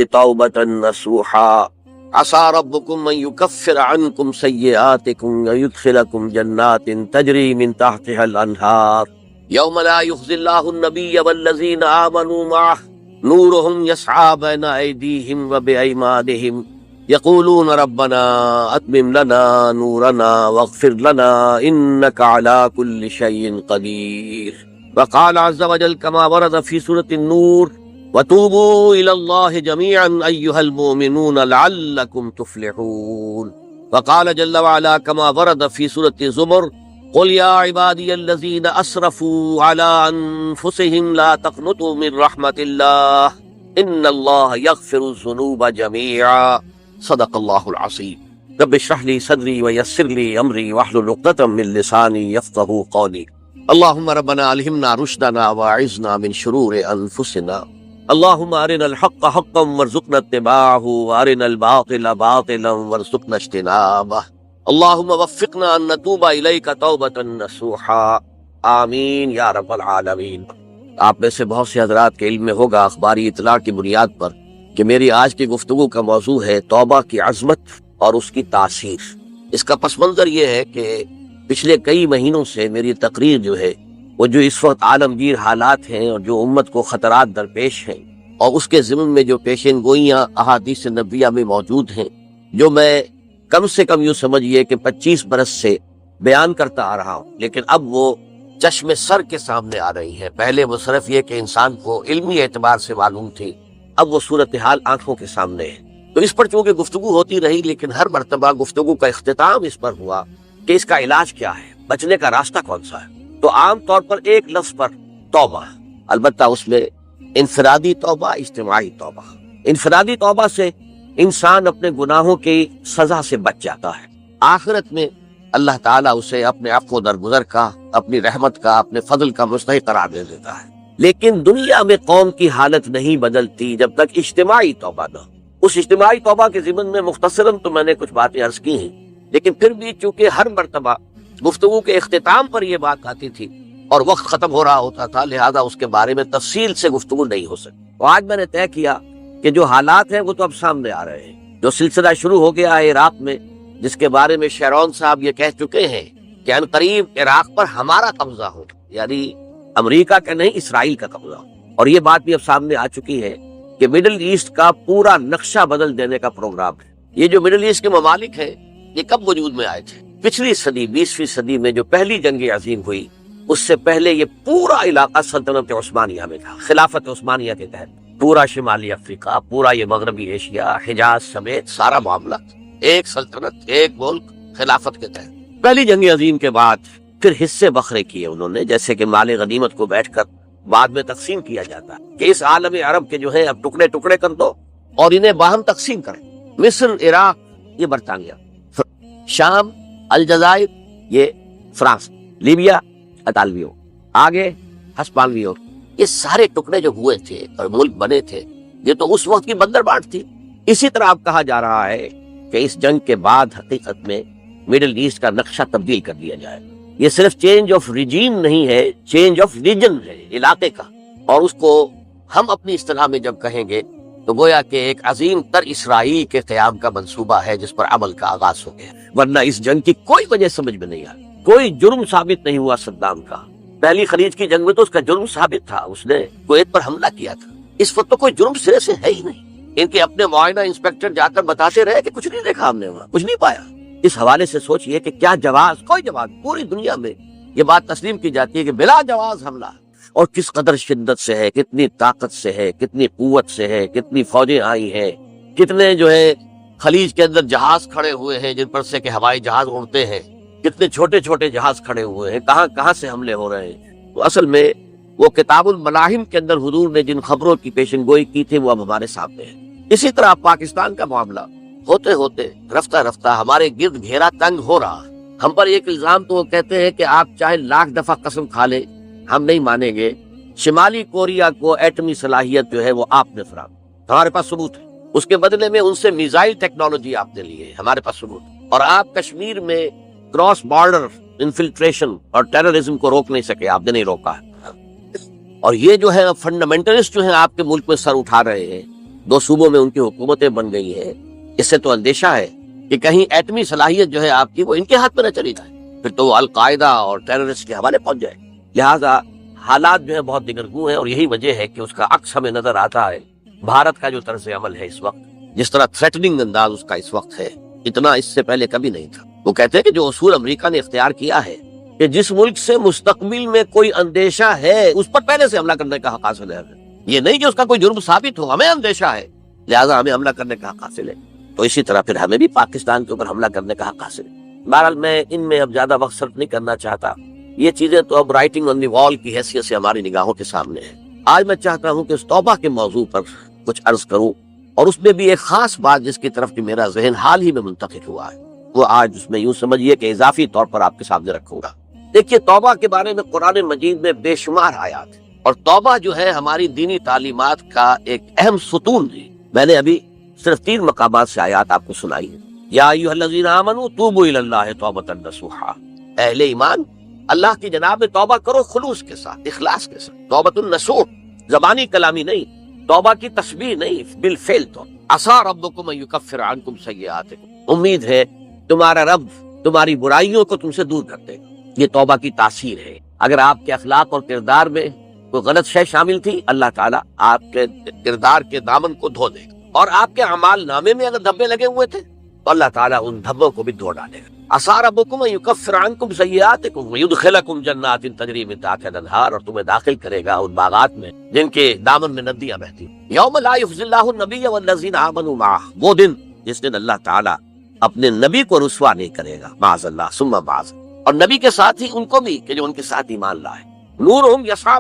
توبة نصوحا عسى ربكم أن يكفر عنكم سيئاتكم ويدخلكم جنات تجري من تحتها الأنهار يوم لا يخزي الله النبي والذين آمنوا معه نورهم يسعى بين أيديهم وبأيمانهم يقولون ربنا أتمم لنا نورنا واغفر لنا إنك على كل شيء قدير. وقال عز وجل كما ورد في سورة النور وتوبوا إلى الله جميعا أيها المؤمنون لعلكم تفلحون. وقال جل وعلا كما ورد في سورة الزمر قل يا عبادي الذين أسرفوا على أنفسهم لا تقنطوا من رحمة الله إن الله يغفر الذنوب جميعا صدق الله العظيم. رب اشرح لي صدري ويسر لي أمري واحلل عقدة من لساني يفقهوا قولي. اللهم ربنا ألهمنا رشدنا وأعذنا من شرور أنفسنا. اللهم أرنا الحق حقا وارزقنا اتباعه وأرنا الباطل باطلا وارزقنا اجتنابه. اللهم وفقنا أن نتوب إليك توبة نصوحا آمین یا رب العالمین۔ آپ میں سے بہت سے حضرات کے علم میں ہوگا اخباری اطلاع کی بنیاد پر کہ میری آج کی گفتگو کا موضوع ہے توبہ کی عظمت اور اس کی تاثیر۔ اس کا پس منظر یہ ہے کہ پچھلے کئی مہینوں سے میری تقریر جو ہے وہ جو اس وقت عالمگیر حالات ہیں اور جو امت کو خطرات درپیش ہیں اور اس کے ضمن میں جو پیشین گوئیاں احادیث نبویہ میں موجود ہیں، جو میں کم سے کم یوں سمجھئے کہ 25 برس سے بیان کرتا آ رہا ہوں، لیکن اب وہ چشم سر کے سامنے آ رہی ہیں۔ پہلے وہ صرف یہ کہ انسان کو علمی اعتبار سے معلوم تھی، اب وہ صورتحال آنکھوں کے سامنے ہے۔ تو اس پر چونکہ گفتگو ہوتی رہی، لیکن ہر مرتبہ گفتگو کا اختتام اس پر ہوا کہ اس کا علاج کیا ہے، بچنے کا راستہ کون سا ہے۔ تو عام طور پر ایک لفظ پر توبہ، البتہ اس میں انفرادی توبہ، اجتماعی توبہ۔ انفرادی توبہ سے انسان اپنے گناہوں کی سزا سے بچ جاتا ہے، آخرت میں اللہ تعالیٰ اسے اپنے عفو درگزر کا، اپنی رحمت کا، اپنے فضل کا مستحق قرار دے دیتا ہے۔ لیکن دنیا میں قوم کی حالت نہیں بدلتی جب تک اجتماعی توبہ نہ ہو۔ اس اجتماعی توبہ کے ضمن میں مختصراً تو میں نے کچھ باتیں عرض کی ہیں، لیکن پھر بھی چونکہ ہر مرتبہ گفتگو کے اختتام پر یہ بات آتی تھی اور وقت ختم ہو رہا ہوتا تھا، لہذا اس کے بارے میں تفصیل سے گفتگو نہیں ہو سکتی۔ تو آج میں نے طے کیا کہ جو حالات ہیں وہ تو اب سامنے آ رہے ہیں۔ جو سلسلہ شروع ہو گیا ہے عراق میں، جس کے بارے میں شیرون صاحب یہ کہہ چکے ہیں کہ ان قریب عراق پر ہمارا قبضہ ہو، یعنی امریکہ کا نہیں اسرائیل کا قبضہ ہو، اور یہ بات بھی اب سامنے آ چکی ہے کہ مڈل ایسٹ کا پورا نقشہ بدل دینے کا پروگرام ہے۔ یہ جو مڈل ایسٹ کے ممالک ہیں یہ کب وجود میں آئے تھے؟ پچھلی صدی 20ویں صدی میں جو پہلی جنگ عظیم ہوئی، اس سے پہلے یہ پورا علاقہ سلطنت عثمانیہ میں تھا، خلافت عثمانیہ کے تحت۔ پورا شمالی افریقہ، پورا یہ مغربی ایشیا، حجاز سمیت سارا معاملہ ایک سلطنت، ایک ملک، خلافت کے تحت۔ پہلی جنگ عظیم کے بعد پھر حصے بکھرے کیے انہوں نے، جیسے کہ مال غنیمت کو بیٹھ کر بعد میں تقسیم کیا جاتا ہے کہ اس عالم عرب کے جو ہے اب ٹکڑے ٹکڑے کر دو اور انہیں باہم تقسیم کریں۔ مصر، عراق یہ برطانیہ، شام، الجزائر یہ فرانس، لیبیا اطالویوں، آگے ہسپانویوں، یہ سارے ٹکڑے جو ہوئے تھے اور ملک بنے تھے، یہ تو اس وقت کی بندر بانٹ تھی۔ اسی طرح اب کہا جا رہا ہے کہ اس جنگ کے بعد حقیقت میں مڈل ایسٹ کا نقشہ تبدیل کر دیا جائے۔ یہ صرف چینج آف ریجیم نہیں ہے، چینج آف ریجن ہے، علاقے کا، اور اس کو ہم اپنی اصطلاح میں جب کہیں گے تو گویا کہ ایک عظیم تر اسرائیل کے قیام کا منصوبہ ہے جس پر عمل کا آغاز ہو گیا۔ ورنہ اس جنگ کی کوئی وجہ سمجھ میں نہیں آئی، کوئی جرم ثابت نہیں ہوا صدام کا۔ پہلی خلیج کی جنگ میں تو اس کا جرم ثابت تھا، اس نے کویت پر حملہ کیا تھا۔ اس وقت تو کوئی جرم سرے سے ہے ہی نہیں۔ ان کے اپنے معائنہ انسپیکٹر جا کر بتاتے رہے کہ کچھ نہیں دیکھا ہم نے، وہاں کچھ نہیں پایا۔ اس حوالے سے سوچئے کہ کیا جواز، کوئی جواز پوری دنیا میں یہ بات تسلیم کی جاتی ہے کہ بلا جواز حملہ، اور کس قدر شدت سے ہے، کتنی طاقت سے ہے، کتنی قوت سے ہے، کتنی فوجیں آئی ہیں، کتنے جو ہے خلیج کے اندر جہاز کھڑے ہوئے ہیں جن پر سے کہ ہوائی جہاز اڑتے ہیں، کتنے چھوٹے چھوٹے جہاز کھڑے ہوئے ہیں، کہاں کہاں سے حملے ہو رہے ہیں۔ تو اصل میں وہ کتاب الملاحم کے اندر حضور نے جن خبروں کی پیشن گوئی کی تھی وہ اب ہمارے سامنے ہے۔ اسی طرح پاکستان کا معاملہ ہوتے ہوتے رفتہ رفتہ ہمارے گرد گھیرا تنگ ہو رہا۔ ہم پر ایک الزام تو وہ کہتے ہیں کہ آپ چاہے لاکھ دفعہ قسم کھا لیں ہم نہیں مانیں گے، شمالی کوریا کو ایٹمی صلاحیت جو ہے وہ آپ نے فراہم، ہمارے پاس ثبوت ہے۔ اس کے بدلے میں ان سے میزائل ٹیکنالوجی آپ نے لی ہے، ہمارے پاس ثبوت ہے۔ اور آپ کشمیر میں کراس بارڈر انفلٹریشن اور ٹیررزم کو روک نہیں سکے، آپ نے نہیں روکا ہے۔ اور یہ جو ہے فنڈامنٹلسٹ جو ہیں آپ کے ملک میں سر اٹھا رہے ہیں، 2 صوبوں میں ان کی حکومتیں بن گئی ہیں، اس سے تو اندیشہ ہے کہ کہیں ایٹمی صلاحیت جو ہے آپ کی وہ ان کے ہاتھ میں نہ چلی جائے، پھر تو وہ القاعدہ اور ٹیررسٹ کے حوالے پہنچ جائے۔ لہٰذا حالات جو ہے بہت دگرگوں ہیں، اور یہی وجہ ہے کہ اس کا عکس ہمیں نظر آتا ہے۔ بھارت کا جو طرز عمل ہے اس وقت، جس طرح تھریٹننگ انداز اس کا اس وقت ہے، اتنا اس سے پہلے کبھی نہیں تھا۔ وہ کہتے ہیں کہ جو اصول امریکہ نے اختیار کیا ہے کہ جس ملک سے مستقبل میں کوئی اندیشہ ہے اس پر پہلے سے حملہ کرنے کا حق حاصل ہے، یہ نہیں کہ اس کا کوئی جرم ثابت ہو، ہمیں اندیشہ ہے لہٰذا ہمیں حملہ کرنے کا حق حاصل ہے، تو اسی طرح پھر ہمیں بھی پاکستان کے اوپر حملہ کرنے کا حق حاصل ہے۔ بہرحال میں ان میں اب زیادہ وقت صرف نہیں کرنا چاہتا، یہ چیزیں تو اب رائٹنگ آن دی وال کی حیثیت سے ہماری نگاہوں کے سامنے ہے۔ آج میں چاہتا ہوں کہ اس توبہ کے موضوع پر کچھ عرض کروں، اور اس میں بھی ایک خاص بات جس کی طرف کہ میرا ذہن حال ہی میں منتقل ہوا ہے، وہ آج اس میں یوں سمجھیے کہ اضافی طور پر آپ کے سامنے رکھوں گا۔ دیکھیے، توبہ کے بارے میں قرآن مجید میں بے شمار آیات ہیں، اور توبہ جو ہے ہماری دینی تعلیمات کا ایک اہم ستون ہے۔ میں نے ابھی صرف 3 مقامات سے آیات آپ کو سنائی ہیں۔ یا ایھا الذین آمنوا توبوا الی اللہ توبۃ نصوحا، اہل ایمان اللہ کی جناب میں توبہ کرو خلوص کے ساتھ، اخلاص کے ساتھ۔ توبۃ النصوح، زبانی کلامی نہیں، توبہ کی تسبیح نہیں، بالفعل تو عسیٰ ربکم ان یکفر عنکم سیئاتکم، امید ہے تمہارا رب تمہاری برائیوں کو تم سے دور کر دے گا۔ یہ توبہ کی تاثیر ہے۔ اگر آپ کے اخلاق اور کردار میں کوئی غلط شے شامل تھی، اللہ تعالیٰ آپ کے کردار کے دامن کو دھو دے گا، اور آپ کے اعمال نامے میں اگر دھبے لگے ہوئے تھے تو اللہ تعالیٰ ان دھبوں کو بھی دھو ڈالے گا۔ عسیٰ ربکم ان یکفر عنکم سیئاتکم ویدخلکم جنات تجری من تحتہا الانہار، اور تمہیں داخل کرے گا ان باغات میں جن کے دامن میں ندیاں بہتی ہیں۔ یوم لا یخزی اللہ النبی والذین آمنوا معہ، وہ دن جس دن اللہ تعالیٰ اپنے نبی کو رسوا نہیں کرے گا، معاذ اللہ ثم معاذ، اور نبی کے ساتھ ہی ان کو بھی کہ جو ان کے ساتھ ایمان لائے۔ نورہم یسعی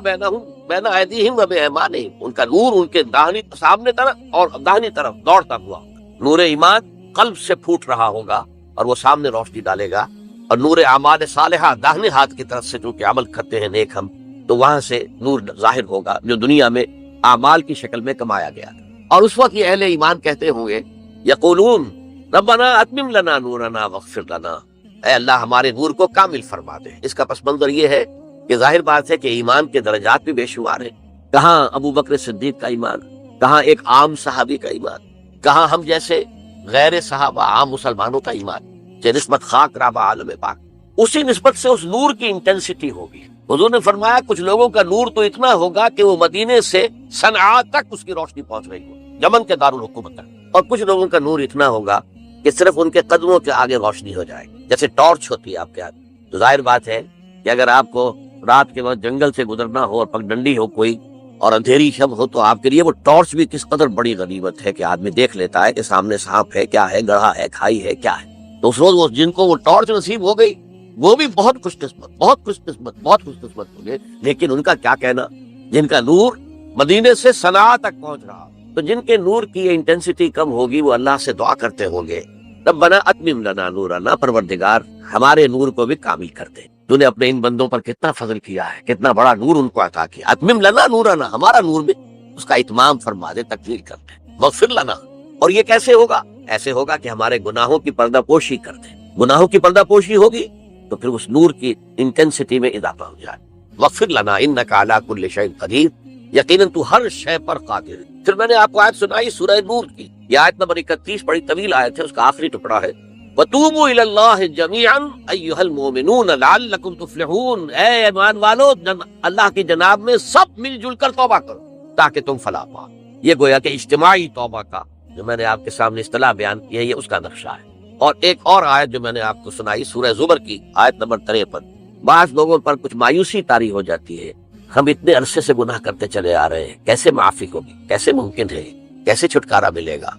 بین ایدیہم و بایمانہم، ان کا نور ان کے داہنی سامنے طرف اور داہنی طرف دوڑتا ہوا، نور ایمان قلب سے پھوٹ رہا ہوگا اور وہ سامنے روشنی ڈالے گا، اور نور اعمال صالحہ داہنے ہاتھ کی طرف سے جو کہ عمل کرتے ہیں نیک ہم، تو وہاں سے نور ظاہر ہوگا جو دنیا میں اعمال کی شکل میں کمایا گیا تھا۔ اور اس وقت یہ اہل ایمان کہتے ہوں گے، یقولون ربنا اتمم لنا نورنا واغفر لنا، اے اللہ ہمارے نور کو کامل فرما دے۔ اس کا پس منظر یہ ہے کہ ظاہر بات ہے کہ ایمان کے درجات بھی بے شمار ہیں، کہاں ابو بکر صدیق کا ایمان، کہاں ایک عام صحابی کا ایمان، کہاں ہم جیسے غیر صحابہ عام مسلمانوں کا ایمان، کہ نسبت خاک رابع عالم پاک، اسی نسبت سے اس نور کی انٹینسٹی ہوگی۔ حضور نے فرمایا کچھ لوگوں کا نور تو اتنا ہوگا کہ وہ مدینے سے صنعاء تک اس کی روشنی پہنچ رہی ہو، یمن کے دارالحکومت تک، اور کچھ لوگوں کا نور اتنا ہوگا کہ صرف ان کے قدموں کے آگے روشنی ہو جائے، جیسے ٹارچ ہوتی ہے آپ کے ہاتھ۔ تو ظاہر بات ہے کہ اگر آپ کو رات کے وقت جنگل سے گزرنا ہو اور پگڈنڈی ہو کوئی اور اندھیری شب ہو، تو آپ کے لیے وہ ٹارچ بھی کس قدر بڑی غنیمت ہے کہ آدمی دیکھ لیتا ہے کہ سامنے سانپ ہے، کیا ہے، گڑھا ہے، کھائی ہے، کیا ہے۔ تو اس روز جن کو وہ ٹارچ نصیب ہو گئی وہ بھی بہت خوش قسمت، بہت خوش قسمت، بہت خوش قسمت ہوں گے۔ لیکن ان کا کیا کہنا جن کا نور مدینے سے صنعاء تک پہنچ رہا، تو جن کے نور کی یہ انٹینسٹی کم ہوگی وہ اللہ سے دعا کرتے ہوں گے، ربنا اتمم لنا نورنا، پروردگار ہمارے نور کو بھی کامل کر دے۔ تو نے اپنے ان بندوں پر کتنا فضل کیا ہے، کتنا بڑا نور ان کو عطا کیا۔ اتمم لنا نورنا، ہمارا نور بھی اس کا اتمام فرما دے، تکمیل کر دے۔ مغفر لنا، اور یہ کیسے ہوگا؟ ایسے ہوگا کہ ہمارے گناہوں کی پردہ پوشی کر دے۔ گناہوں کی پردہ پوشی ہوگی تو پھر اس نور کی انٹینسٹی میں اضافہ ہو جائے۔ وغفر لنا انک علی کل شیء قدیر، یقیناً تو ہر شے پر قادر ہے۔ پھر میں نے آپ کو آیت سنائی سورہ نور کی، یہ آیت نمبر 31 بڑی طویل آیت ہے، اس کا آخری ٹکڑا ہے، وَتُوبُوا إِلَى اللَّهِ جَمِيعًا أَيُّهَا الْمُؤْمِنُونَ لَعَلَّكُمْ تُفْلِحُونَ، اے ایمان والو اللہ کی جناب میں سب مل جل کر توبہ کرو تاکہ تم فلاح پاؤ۔ یہ گویا کہ اجتماعی توبہ کا جو میں نے آپ کے سامنے اصطلاح بیان کی ہے، یہ اس کا نقشہ ہے۔ اور ایک اور آیت جو میں نے آپ کو سنائی سورہ زمر کی آیت نمبر 53، بعض لوگوں پر کچھ مایوسی طاری ہو جاتی ہے، ہم اتنے عرصے سے گناہ کرتے چلے آ رہے ہیں، کیسے معافی ہوگی، کیسے ممکن ہے، کیسے چھٹکارا ملے گا؟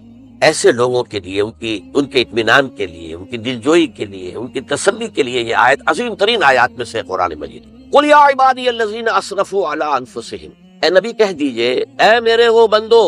ایسے لوگوں کے لیے ان کے اطمینان کے لیے، ان کی دلجوئی کے لیے، ان کی تسلی کے لیے یہ آیت عظیم ترین آیات میں سے قرآن مجید۔ قل یا عبادی الذین اسرفوا علی انفسہم، اے نبی کہہ دیجئے اے میرے وہ بندو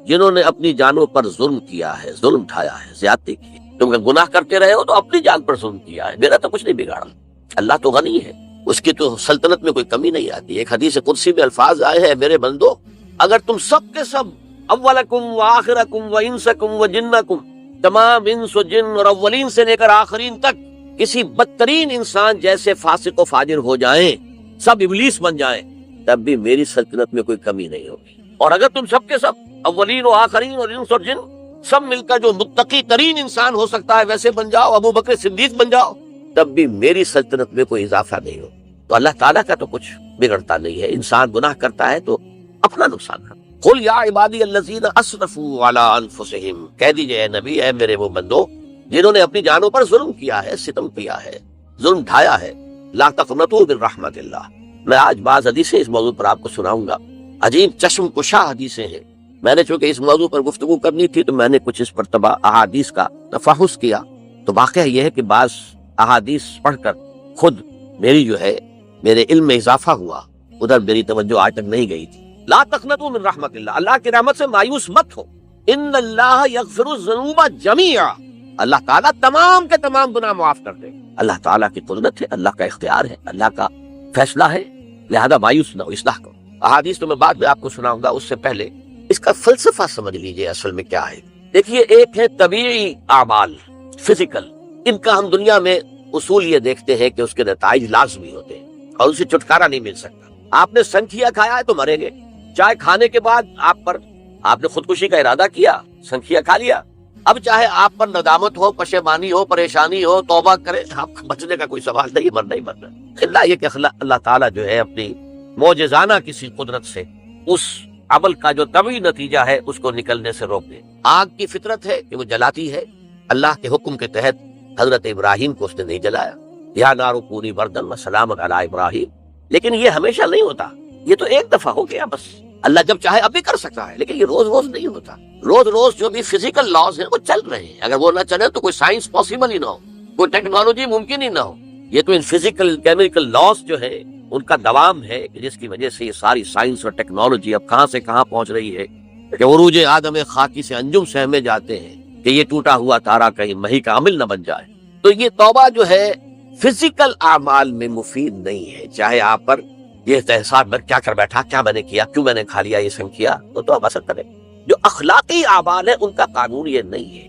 جنہوں نے اپنی جانوں پر ظلم کیا ہے، ظلم اٹھایا ہے، زیادتی کی، تم گناہ کرتے رہے ہو تو اپنی جان پر ظلم کیا ہے، میرا تو کچھ نہیں بگاڑا۔ اللہ تو غنی ہے، اس کی تو سلطنت میں کوئی کمی نہیں آتی۔ ایک حدیث قدسی میں الفاظ آئے ہیں، میرے بندو اگر تم سب کے سب، اولکم و آخرکم و انسکم و جنکم، تمام انس و جن اور اولین سے لے کر آخرین تک کسی بدترین انسان جیسے فاسق و فاجر ہو جائیں، سب ابلیس بن جائیں، تب بھی میری سلطنت میں کوئی کمی نہیں ہوگی۔ اور اگر تم سب کے سب اولین و آخرین اور انس اور جن سب مل کر جو متقی ترین انسان ہو سکتا ہے ویسے بن جاؤ، ابو بکر صدیق بن جاؤ، تب بھی میری سلطنت میں کوئی اضافہ نہیں ہو۔ تو اللہ تعالیٰ کا تو کچھ بگڑتا نہیں ہے، انسان گناہ کرتا ہے تو اپنا نقصان ہے۔ قل یا عبادی الذین اسرفوا علی انفسہم، کہہ دیجئے اے نبی، اے میرے وہ بندو جنہوں نے اپنی جانوں پر ظلم کیا ہے، ستم کیا ہے، ظلم ڈھایا ہے، لا تقنطوا من رحمت اللہ۔ میں آج بعض حدیثیں اس موضوع پر آپ کو سناؤں گا، عجیب چشم کشا حدیثیں ہیں۔ میں نے چونکہ اس موضوع پر گفتگو کرنی تھی تو میں نے کچھ اس مرتبہ احادیث کا تفحص کیا، تو واقعہ یہ ہے کہ بعض احادیث پڑھ کر خود میری جو ہے میرے علم میں اضافہ ہوا، ادھر میری توجہ آج تک نہیں گئی تھی۔ لا تقنطوا من رحمت اللہ، اللہ کی رحمت سے مایوس مت ہو۔ ان اللہ یغفر الذنوب جميعا، اللہ تعالیٰ تمام کے تمام گناہ معاف کر دے۔ اللہ تعالیٰ کی قدرت ہے، اللہ کا اختیار ہے، اللہ کا فیصلہ ہے، لہذا مایوس نہ ہو، اصلاح کرو۔ احادیث تو میں بعد میں آپ کو سناؤں گا، اس سے پہلے اس کا فلسفہ سمجھ لیجئے اصل میں کیا ہے۔ دیکھیے، ایک ہے طبیعی اعمال، فزیکل، ان کا ہم دنیا میں اصول یہ دیکھتے ہیں کہ اس کے نتائج لازمی ہوتے ہیں اور اسے چھٹکارا نہیں مل سکتا۔ آپ نے سنکھیا کھایا ہے تو مریں گے، چائے کھانے کے بعد آپ نے خودکشی کا ارادہ کیا، سنکھیا کھا لیا، اب چاہے آپ پر ندامت ہو، پشیمانی ہو، پریشانی ہو، توبہ کرے، آپ کو بچنے کا کوئی سوال نہیں، مرنا ہی مرنا۔ اللہ یہ کہ اللہ تعالیٰ جو ہے اپنی معجزانہ کسی قدرت سے اس عمل کا جو طبعی نتیجہ ہے اس کو نکلنے سے روک دے۔ آگ کی فطرت ہے کہ وہ جلاتی ہے، اللہ کے حکم کے تحت حضرت ابراہیم کو اس نے نہیں جلایا، یا نار کونی بردن وسلام علی ابراہیم، لیکن یہ ہمیشہ نہیں ہوتا، یہ تو ایک دفعہ ہو گیا بس۔ اللہ جب چاہے اب بھی کر سکتا ہے، لیکن یہ روز روز نہیں ہوتا۔ روز روز جو بھی فزیکل لاز ہیں وہ چل رہے ہیں، اگر وہ نہ چلے تو کوئی سائنس پاسبل ہی نہ ہو، کوئی ٹیکنالوجی ممکن ہی نہ ہو۔ یہ تو ان فزیکل کیمیکل لاز جو ہے ان کا دوام ہے کہ جس کی وجہ سے یہ ساری سائنس اور ٹیکنالوجی اب کہاں سے کہاں پہنچ رہی ہے کہ عروج آدم خاکی سے انجم سہمے جاتے ہیں کہ یہ ٹوٹا ہوا تارا کہیں مہی کا عمل نہ بن جائے۔ تو یہ توبہ جو ہے فزیکل اعمال میں مفید نہیں ہے، چاہے آپ پر یہ احساس میں کیا کر بیٹھا، کیا میں نے کیا، کیوں میں نے کھا لیا، یہ سن کیا، تو توبہ اثر کرے۔ جو اخلاقی اعمال ہے ان کا قانون یہ نہیں ہے،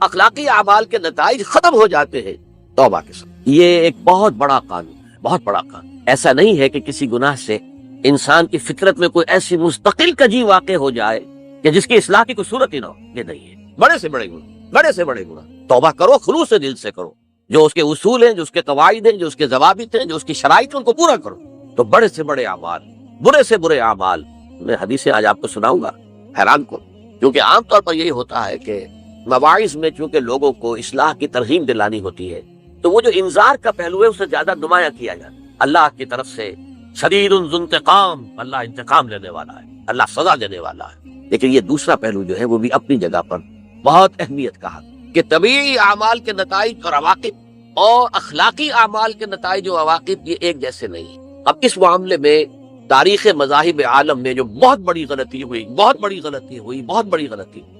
اخلاقی اعمال کے نتائج ختم ہو جاتے ہیں توبہ کے ساتھ۔ یہ ایک بہت بڑا قانون ہے، بہت بڑا قانون۔ ایسا نہیں ہے کہ کسی گناہ سے انسان کی فطرت میں کوئی ایسی مستقل کجی واقع ہو جائے کہ جس کی اصلاح کی کوئی صورت ہی نہ ہو، یہ نہیں ہے۔ بڑے سے بڑے گناہ، بڑے سے بڑے گناہ توبہ کرو، خلوص سے دل سے کرو، جو اس کے اصول ہیں، جو اس کے قواعد ہیں، جو اس کے ضوابط ہیں، جو اس کی شرائط ہیں، ان کو پورا کرو۔ تو بڑے سے بڑے اعمال، برے سے برے اعمال، میں حدیثیں آج آپ کو سناؤں گا، حیران کو، کیونکہ عام طور پر یہی ہوتا ہے کہ مواعظ میں چونکہ لوگوں کو اصلاح کی ترغیب دلانی ہوتی ہے تو وہ جو انذار کا پہلو ہے اسے زیادہ نمایاں کیا جاتا ہے۔ اللہ کی طرف سے شدید ذو انتقام، اللہ انتقام لینے والا ہے، اللہ سزا دینے والا ہے۔ لیکن یہ دوسرا پہلو جو ہے وہ بھی اپنی جگہ پر بہت اہمیت کا ہے کہ طبیعی اعمال کے نتائج اور عواقب اور اخلاقی اعمال کے نتائج اور عواقب یہ ایک جیسے نہیں۔ اب اس معاملے میں تاریخ مذاہب عالم میں جو بہت بڑی غلطی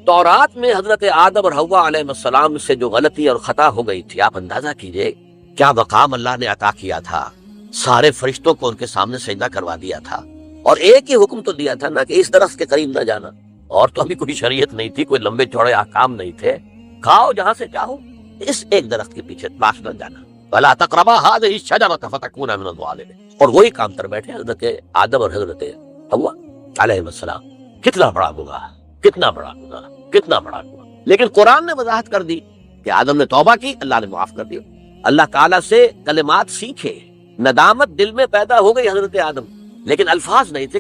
تورات میں حضرت آدم اور حوا علیہ السلام سے جو غلطی اور خطا ہو گئی تھی، آپ اندازہ کیجئے کیا مقام اللہ نے عطا کیا تھا، سارے فرشتوں کو ان کے سامنے سجدہ کروا دیا تھا، اور ایک ہی حکم تو دیا تھا نا کہ اس درخت کے قریب نہ جانا، اور تو ابھی کوئی شریعت نہیں تھی، کوئی لمبے چوڑے احکام نہیں تھے، کھاؤ جہاں سے چاہو، اس ایک درخت کے پیچھے پاس نہ جانا، وَلَا تَقْرَبَا هَٰذِهِ الشَّجَرَةَ فَتَكُونَا مِنَ الظَّالِمِينَ، اور وہی کام کر بیٹھے حضرت آدم اور حضرت حوا علیہ السلام۔ کتنا بڑا گناہ، کتنا بڑا گناہ، کتنا بڑا گناہ۔ لیکن قرآن نے وضاحت کر دی کہ آدم نے توبہ کی، اللہ نے معاف کر دیا، اللہ تعالیٰ سے کلمات سیکھے، ندامت دل میں پیدا ہو گئی حضرت آدم، لیکن الفاظ نہیں تھے،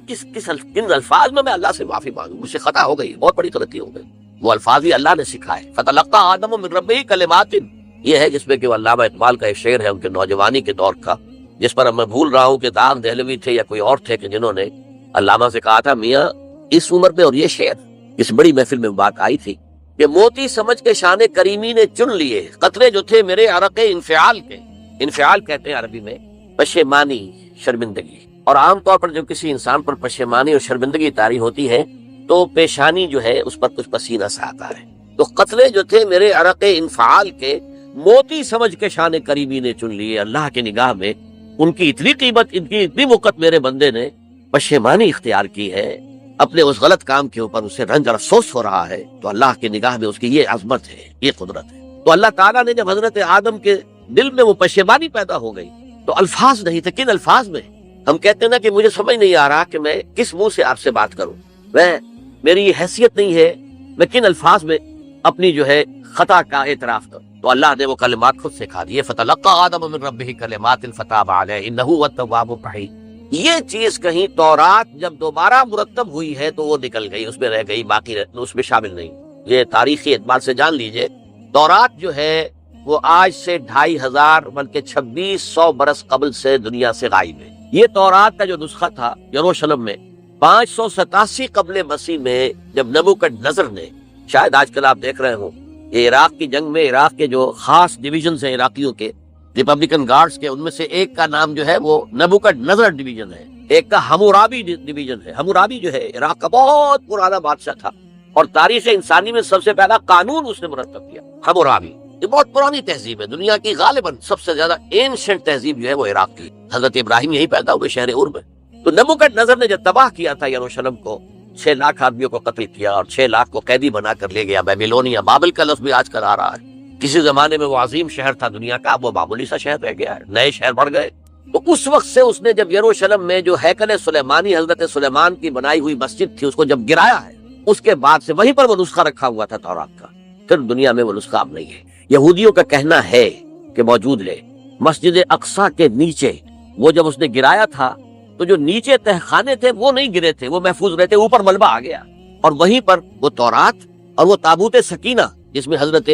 کن الفاظ میں اللہ سے معافی مانگوں، مجھ سے خطا ہو گئی، بہت بڑی غلطی ہو گئی، وہ الفاظ بھی اللہ نے سکھائے۔ فَتَلَقَّىٰ آدَمُ مِن رَبِّهِ كَلِمَاتٍ، یہ ہے جس میں کہ وہ علامہ اقبال کا ایک شعر ہے ان کے نوجوانی کے دور کا، جس پر میں بھول رہا ہوں کہ داغ دہلوی تھے یا کوئی اور تھے کہ جنہوں نے علامہ سے کہا تھا میاں اس عمر میں، اور یہ شعر اس بڑی محفل میں بات آئی تھی کہ موتی سمجھ کے شان کریمی نے چن لیے قطرے جو تھے میرے عرق انفعال کے، انفعال کہتے ہیں عربی میں پشیمانی، شرمندگی، اور عام طور پر جب کسی انسان پر پشیمانی اور شرمندگی طاری ہوتی ہے تو پیشانی جو ہے اس پر کچھ پسینہ سا آتا ہے، تو قطرے جو تھے میرے عرق انفعال کے موتی سمجھ کے شان کریمی نے چن لیے، اللہ کی نگاہ میں ان کی اتنی قیمت، ان کی اتنی وقت میرے بندے نے پشیمانی اختیار کی ہے، اپنے اس غلط کام کے اوپر اسے رنج اور افسوس ہو رہا ہے، تو اللہ کی نگاہ میں اس کی یہ عظمت ہے، یہ قدرت ہے۔ تو اللہ تعالیٰ نے جب حضرت آدم کے دل میں وہ پشیمانی پیدا ہو گئی تو الفاظ نہیں تھے، کن الفاظ میں؟ ہم کہتے ہیں نا کہ مجھے سمجھ نہیں آ رہا کہ میں کس منہ سے آپ سے بات کروں، میں میری یہ حیثیت نہیں ہے میں کن الفاظ میں اپنی جو ہے خطا کا اعتراف کروں. تو اللہ نے وہ کلمات خود سکھا دیے. فَتَلَقَّىٰ آدَمُ مِن رَبِّهِ كَلِمَاتٍ فَتَابَ عَلَيْهِ إِنَّهُ هُوَ التَّوَّابُ الرَّحِيمُ. یہ چیز کہیں تورات جب دوبارہ مرتب ہوئی ہے تو وہ نکل گئی، اس میں رہ گئی، باقی اس میں شامل نہیں. یہ تاریخی اعتبار سے جان لیجئے، تورات جو ہے وہ آج سے 2500 بلکہ 2600 برس قبل سے دنیا سے غائب ہے. یہ تورات کا جو نسخہ تھا یروشلم میں 587 قبل مسیح میں جب نبوکدنضر نے، شاید آج کل آپ دیکھ رہے ہوں، یہ عراق کی جنگ میں عراق کے جو خاص ڈویژنز ہیں عراقیوں کے، ریپبلکن گارڈز کے، ان میں سے ایک کا نام جو ہے وہ نبوکدنضر ڈویژن ہے، ایک کا حمورابی ڈویژن ہے. حمورابی جو ہے عراق کا بہت پرانا بادشاہ تھا اور تاریخ انسانی میں سب سے پہلا قانون اس نے مرتب کیا. حمورابی یہ بہت پرانی تہذیب ہے، دنیا کی غالباً سب سے زیادہ اینشنٹ تہذیب جو ہے وہ عراق کی. حضرت ابراہیم یہی پیدا ہوئے شہر عور میں. تو نبوکدنضر نے جب تباہ کیا تھا یروشلم کو، 6 لاکھ آدمیوں کو قتل کیا اور 6 لاکھ کو قیدی بنا کر لے گیا بیبیلونیا. بابل کا لفظ بھی آج کل آ رہا ہے. کسی زمانے میں وہ عظیم شہر تھا دنیا کا، اب وہ معمولی سا شہر رہ گیا ہے، نئے شہر بڑھ گئے. تو اس وقت سے اس نے جب یروشلم میں جو ہیکل سلیمانی حضرت سلیمان کی بنائی ہوئی مسجد تھی اس کو جب گرایا ہے، اس کے بعد سے وہیں پر وہ نسخہ رکھا ہوا تھا تورات کا. پھر دنیا میں وہ نسخہ اب نہیں ہے. یہودیوں کا کہنا ہے کہ موجود ہے مسجد اقصی کے نیچے، وہ جب اس نے گرایا تھا تو جو نیچے تہخانے تھے وہ نہیں گرے تھے، وہ محفوظ رہتے، اوپر ملبہ آ گیا اور وہیں پر وہ تورات اور وہ تابوت سکینہ جس میں حضرت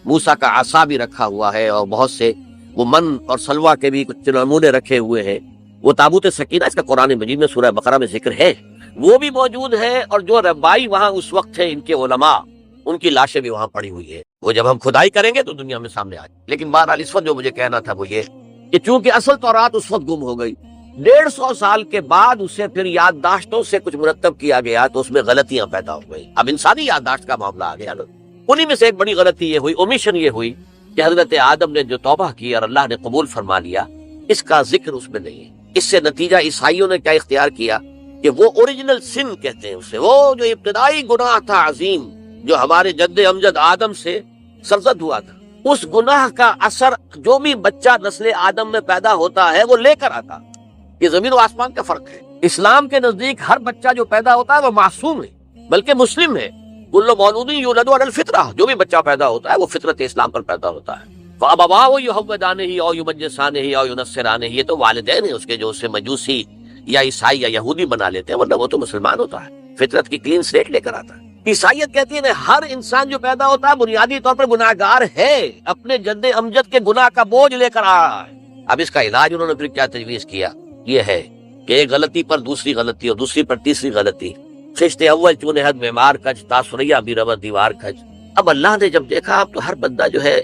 موسیٰ کا عصا بھی رکھا ہوا ہے اور بہت سے وہ من اور سلوہ کے بھی کچھ نمونے رکھے ہوئے ہیں، وہ تابوت سکینہ اس کا قرآن مجید میں سورہ بقرہ میں ذکر ہے، وہ بھی موجود ہے. اور جو ربائی وہاں اس وقت تھے ان کے علماء، ان کی لاشیں بھی وہاں پڑی ہوئی ہے. وہ جب ہم کھدائی کریں گے تو دنیا میں سامنے آئے. لیکن بہرحال اس وقت جو مجھے کہنا تھا وہ یہ کہ چونکہ اصل تورات اس وقت گم ہو گئی، 150 سال کے بعد اسے پھر یادداشتوں سے کچھ مرتب کیا گیا تو اس میں غلطیاں پیدا ہو گئی. اب انسانی یادداشت کا معاملہ آ گیا. انہی میں سے ایک بڑی غلطی یہ ہوئی، اومیشن یہ ہوئی کہ حضرت آدم نے جو توبہ کی اور اللہ نے قبول فرما لیا، اس کا ذکر اس میں نہیں ہے. اس سے نتیجہ عیسائیوں نے کیا اختیار کیا کہ وہ اوریجنل سن کہتے ہیں اسے، وہ جو ابتدائی گناہ تھا عظیم جو ہمارے جد امجد آدم سے سرزد ہوا تھا، اس گناہ کا اثر جو بھی بچہ نسل آدم میں پیدا ہوتا ہے وہ لے کر آتا. یہ زمین و آسمان کا فرق ہے. اسلام کے نزدیک ہر بچہ جو پیدا ہوتا ہے وہ معصوم ہے بلکہ مسلم ہے. کل مولود یولد علی الفطرہ، جو بھی بچہ پیدا ہوتا ہے وہ فطرت اسلام پر پیدا ہوتا ہے. فَأَبَوَاهُ يُهَوِّدَانِهِ أَوْ يُمَجِّسَانِهِ أَوْ يُنَصِّرَانِهِ، یہ تو والدین ہیں اس کے جو اسے مجوسی یا عیسائی یا یہودی بنا لیتے ہیں، ورنہ وہ تو مسلمان ہوتا ہے، فطرت کی کلین سلیٹ لے کر آتا ہے. عیسائیت کہتی ہے ہر انسان جو پیدا ہوتا ہے بنیادی طور پر گناہگار ہے، اپنے جد امجد کے گناہ کا بوجھ لے کر آ رہا ہے. اب اس کا علاج انہوں نے پھر کیا تجویز کیا، یہ ہے کہ ایک غلطی پر دوسری غلطی اور دوسری پر تیسری غلطی. خشت اول چونے حد معمار کج، تاثریہ بھی روا دیوار کج. اب اللہ نے جب دیکھا اب تو ہر بندہ جو ہے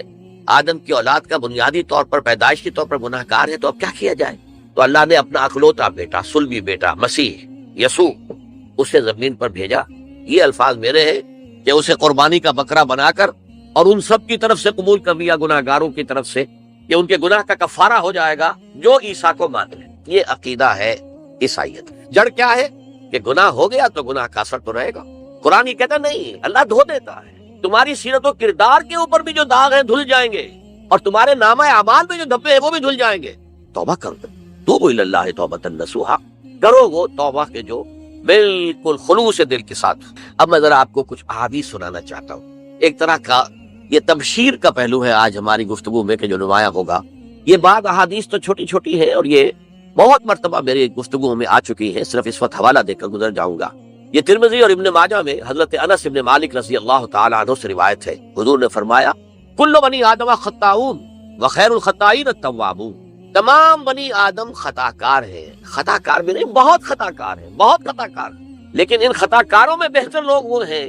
آدم کی اولاد کا بنیادی طور پر پیدائشی طور پر گناہگار ہے، تو اب کیا کیا جائے؟ تو اللہ نے اپنا اکلوتا بیٹا، صلبی بیٹا مسیح یسوع اسے زمین پر بھیجا. یہ الفاظ میرے ہیں کہ اسے قربانی کا بکرا بنا کر اور ان سب کی طرف سے قبول کر لیا، گناہگاروں کی طرف سے، کہ ان کے گناہ کا کفارہ ہو جائے گا جو عیسیٰ کو مان لے. یہ عقیدہ ہے عیسائیت. جڑ کیا ہے کہ گناہ ہو گیا تو گناہ کا اثر تو رہے گا. قرآن یہ کہتا نہیں، اللہ دھو دیتا ہے. تمہاری سیرت و کردار کے اوپر بھی جو داغ ہیں دھل جائیں گے اور تمہارے نامہ اعمال میں جو دھبے ہیں وہ بھی دھل جائیں گے. توبہ کر دو، توبوا الی اللہ توبۃ نصوحا، کرو وہ توبہ کے جو بالکل خلوص دل کے ساتھ. اب میں ذرا آپ کو کچھ احادیث سنانا چاہتا ہوں. ایک طرح کا یہ تبشیر کا پہلو ہے آج ہماری گفتگو میں کہ جو نمایاں ہوگا. یہ بعض احادیث تو چھوٹی چھوٹی ہے اور یہ بہت مرتبہ میری گفتگو میں آ چکی ہے، صرف اس وقت حوالہ دے کر گزر جاؤں گا. یہ ترمذی اور ابن ماجہ میں حضرت انس ابن مالک رضی اللہ تعالی عنہ سے روایت ہے. حضور نے فرمایا کل بنی آدم خطاؤون وخیر الخطائین التوابون. تمام بنی آدم خطا کار ہیں، خطا کار بھی نہیں، بہت خطا کار ہیں، بہت خطا کار. لیکن ان خطا کاروں میں بہتر لوگ وہ ہیں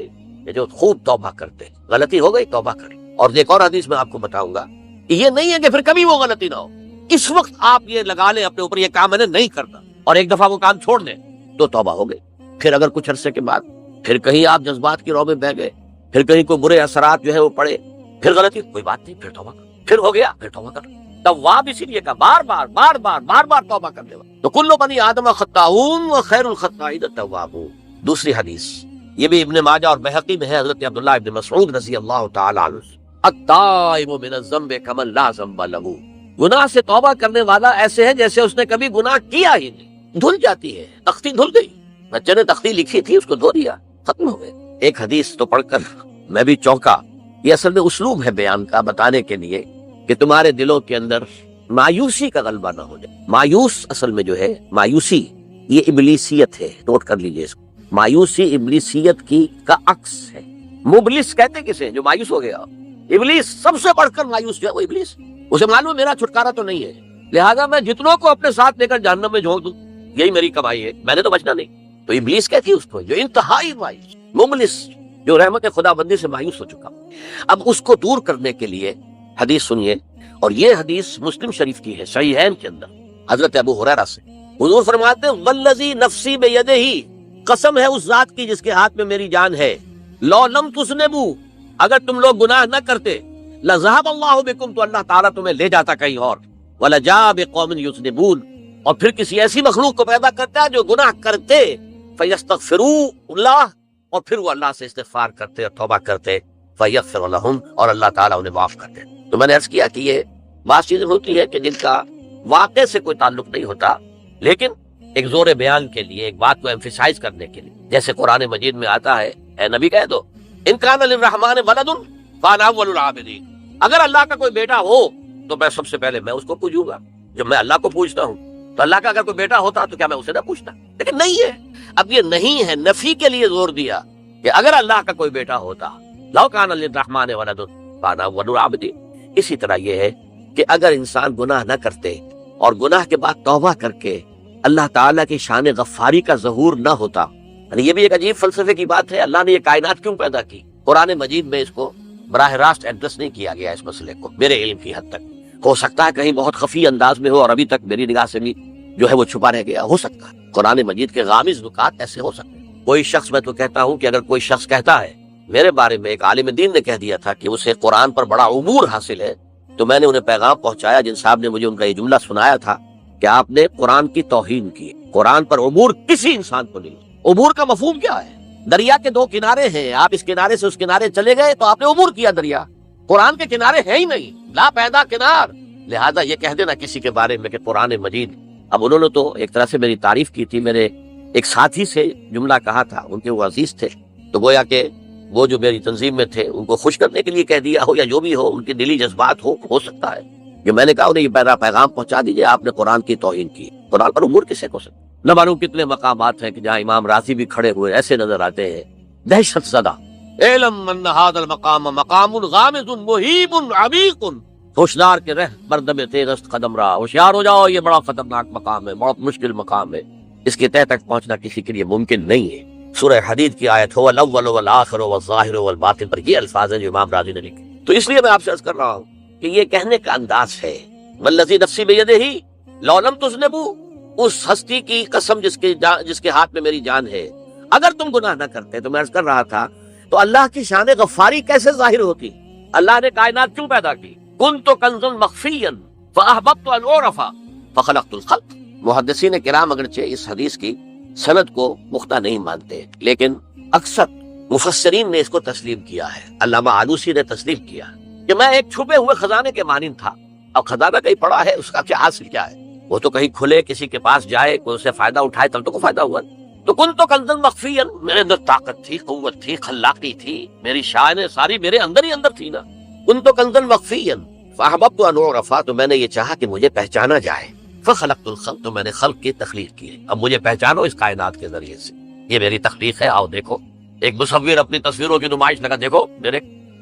کہ جو خوب توبہ کرتے ہیں. غلطی ہو گئی توبہ کریں. اور ایک اور حدیث میں آپ کو بتاؤں گا کہ یہ نہیں ہے کہ پھر کبھی وہ غلطی نہ ہو. اس وقت آپ یہ لگا لیں اپنے اوپر یہ کام میں نے نہیں کرنا اور ایک دفعہ وہ کام چھوڑ دیں تو توبہ ہو گئی. پھر اگر کچھ عرصے کے بعد پھر کہیں آپ جذبات کی رو میں بہ گئے، پھر کہیں کوئی برے اثرات جو ہے وہ پڑے، پھر غلطی، کوئی بات نہیں، پھر توبہ کر. پھر ہو گیا پھر توبہ کر. تواب اسی لیے کا بار بار بار بار بار بار توبہ کرنے والا. تو کل بنی آدم خطاؤون وخیر الخطائین التوابون. دوسری حدیث یہ بھی ابن ماجہ اور بہقی میں ہے، حضرت عبداللہ ابن مسعود رضی اللہ تعالی عنہ، التائب من الذنب کمن لا ذنب له. گناہ سے توبہ کرنے والا ایسے ہے جیسے اس نے کبھی گناہ کیا ہی نہیں. دھل جاتی ہے، تختی دھل گئی. بچے نے تختی لکھی تھی اس کو دھو دیا. ختم ہو گئے۔ ایک حدیث تو پڑھ کر میں بھی چونکا۔ یہ اصل میں اسلوب ہے بیان کا، بتانے کے لیے کہ تمہارے دلوں کے اندر مایوسی کا غلبہ نہ ہو جائے۔ مایوس اصل میں جو ہے، مایوسی یہ ابلیسیت ہے، نوٹ کر لیجئے اس کو۔ مایوسی ابلیسیت کی کا عکس ہے۔ مبلس کہتے کسے؟ جو مایوس ہو گیا۔ ابلیس سب سے بڑھ کر مایوس جو ہے وہ ابلیس، اسے معلوم ہے میرا چھٹکارا تو نہیں ہے، لہذا میں جتنوں کو اپنے ساتھ لے کر جہنم میں جھونک دوں، یہی میری کمائی ہے، میں نے تو بچنا نہیں۔ تو ابلیس کہتی ہے اس کو جو انتہائی مایوس، مبلس، جو رحمت خدا بندی سے مایوس ہو چکا۔ اب اس کو دور کرنے کے لیے حدیث سنیے، اور یہ حدیث مسلم شریف کی ہے، صحیحین کے اندر، حضرت ابو ہریرہ سے۔ حضور فرماتے ہیں والذی نفسی بیدہ، قسم ہے اس ذات کی جس کے ہاتھ میں میری جان ہے، لو لم تذنبوا، اگر تم لوگ گناہ نہ کرتے، لذهب اللہ بکم، تو اللہ تعالیٰ تمہیں لے جاتا کہیں اور، ولجاء بقوم یذنبون، اور پھر کسی ایسی مخلوق کو پیدا کرتا ہے جو گناہ کرتے، فیستغفروا اللہ، اور پھر وہ اللہ سے استغفار کرتے اور توبہ کرتے، فیغفر لہم، اور اللہ تعالیٰ انہیں معاف کرتے۔ تو میں نے عرض کیا کہ یہ بعض چیزیں ہوتی ہیں کہ جن کا واقع سے کوئی تعلق نہیں ہوتا، لیکن ایک زور بیان کے لیے، ایک بات کو ایمفیسائز کرنے کے لیے، جیسے قرآن مجید میں آتا ہے، اے نبی کہہ دو ان کان للرحمن ولد فانا اول العابدین، اگر اللہ کا کوئی بیٹا ہو تو میں سب سے پہلے میں اس کو پوجوں گا۔ جب میں اللہ کو پوجتا ہوں تو اللہ کا اگر کوئی بیٹا ہوتا تو کیا میں اسے نہ پوچھتا؟ لیکن نہیں ہے۔ اب یہ نہیں ہے، نفی کے لیے زور دیا کہ اگر اللہ کا کوئی بیٹا ہوتا، لو کان للرحمن ولد فانا اول العابدین۔ اسی طرح یہ ہے کہ اگر انسان گناہ نہ کرتے اور گناہ کے بعد توبہ کر کے اللہ تعالیٰ کی شان غفاری کا ظہور نہ ہوتا، یہ بھی ایک عجیب فلسفے کی بات ہے۔ اللہ نے یہ کائنات کیوں پیدا کی؟ قرآن مجید میں اس کو براہ راست ایڈریس نہیں کیا گیا اس مسئلے کو، میرے علم کی حد تک۔ ہو سکتا ہے کہیں بہت خفی انداز میں ہو اور ابھی تک میری نگاہ سے بھی جو ہے وہ چھپا رہ گیا، ہو سکتا ہے قرآن مجید کے غامض نکات ایسے ہو سکتے ہیں۔ کوئی شخص، میں تو کہتا ہوں کہ اگر کوئی شخص کہتا ہے، میرے بارے میں ایک عالم دین نے کہہ دیا تھا کہ اسے قرآن پر بڑا عبور حاصل ہے، تو میں نے انہیں پیغام پہنچایا، جن صاحب نے مجھے ان کا یہ جملہ سنایا تھا کہ آپ نے قرآن کی توہین کی۔ قرآن پر عبور کسی انسان کو نہیں۔ عبور کا مفہوم کیا ہے؟ دریا کے دو کنارے ہیں، آپ اس کنارے سے اس کنارے چلے گئے تو آپ نے عبور کیا دریا۔ قرآن کے کنارے ہیں ہی نہیں، لا پیدا کنار۔ لہذا یہ کہہ دینا کسی کے بارے میں کہ قرآن مجید، اب انہوں نے تو ایک طرح سے میری تعریف کی تھی، میرے ایک ساتھی سے جملہ کہا تھا، ان کے وہ عزیز تھے، تو گویا کہ وہ جو میری تنظیم میں تھے ان کو خوش کرنے کے لیے کہہ دیا ہو، یا جو بھی ہو، ان کے دلی جذبات ہو سکتا ہے کہ میں نے کہا انہیں یہ پیغام پہنچا دیجئے، آپ نے قرآن کی توہین کی۔ قرآن پر عبور کسے کو سکتا؟ نہ معلوم کتنے مقامات ہیں کہ جہاں امام راضی بھی کھڑے ہوئے ایسے نظر آتے ہیں، دہشت زدہ، اعلم ان ھذا المقام مقام غامض محیب عمیق، ہوشیار کے رہ بردم تیز است قدم را، ہوشیار ہو جاؤ، یہ بڑا خطرناک مقام ہے، بہت مشکل مقام ہے، اس کے تہ تک پہنچنا کسی کے لیے ممکن نہیں ہے۔ سورہ حدید کی آیت ہو الاول والآخر والظاہر والباطن پر یہ الفاظ ہیں جو امام راضی نے لکھے۔ تو اس لیے میں آپ سے عرض کر رہا ہوں کہ یہ کہنے کا انداز ہے، والذی نفسی بیدہ لو لم تذنبوا، اس ہستی کی قسم جس کے ہاتھ میں میری جان ہے، اگر تم گناہ نہ کرتے، تو میں عرض کر رہا تھا تو اللہ کی شان غفاری کیسے ظاہر ہوتی؟ اللہ نے کائنات کیوں پیدا کی؟ کنت کنزا مخفیا فاحببت ان اعرف فخلقت الخلق۔ محدثین کرام اگرچہ اس حدیث کی سند کو پختہ نہیں مانتے، لیکن اکثر مفسرین نے اس کو تسلیم کیا ہے۔ علامہ آلوسی نے تسلیم کیا کہ میں ایک چھپے ہوئے خزانے کے مانند تھا۔ اب خزانہ کہیں پڑا ہے، اس کا کیا حاصل کیا ہے؟ وہ تو کہیں کھلے، کسی کے پاس جائے، کوئی اسے فائدہ اٹھائے تب تو کو فائدہ ہوا۔ تو کنت کنزا مخفیا، میرے اندر طاقت تھی، قوت تھی، خلاقی تھی، میری شان ساری میرے اندر ہی اندر تھی نا۔ کنت کنزا مخفیا فاحببت ان اعرف، تو میں نے یہ چاہا کہ مجھے پہچانا جائے، فخلقت الخلق، تو میں نے خلق کی تخلیق کی ہے، اب مجھے پہچانو اس کائنات کے ذریعے سے، یہ میری تخلیق ہے، آؤ دیکھو۔ ایک مصور اپنی تصویروں کی نمائش لگا، دیکھو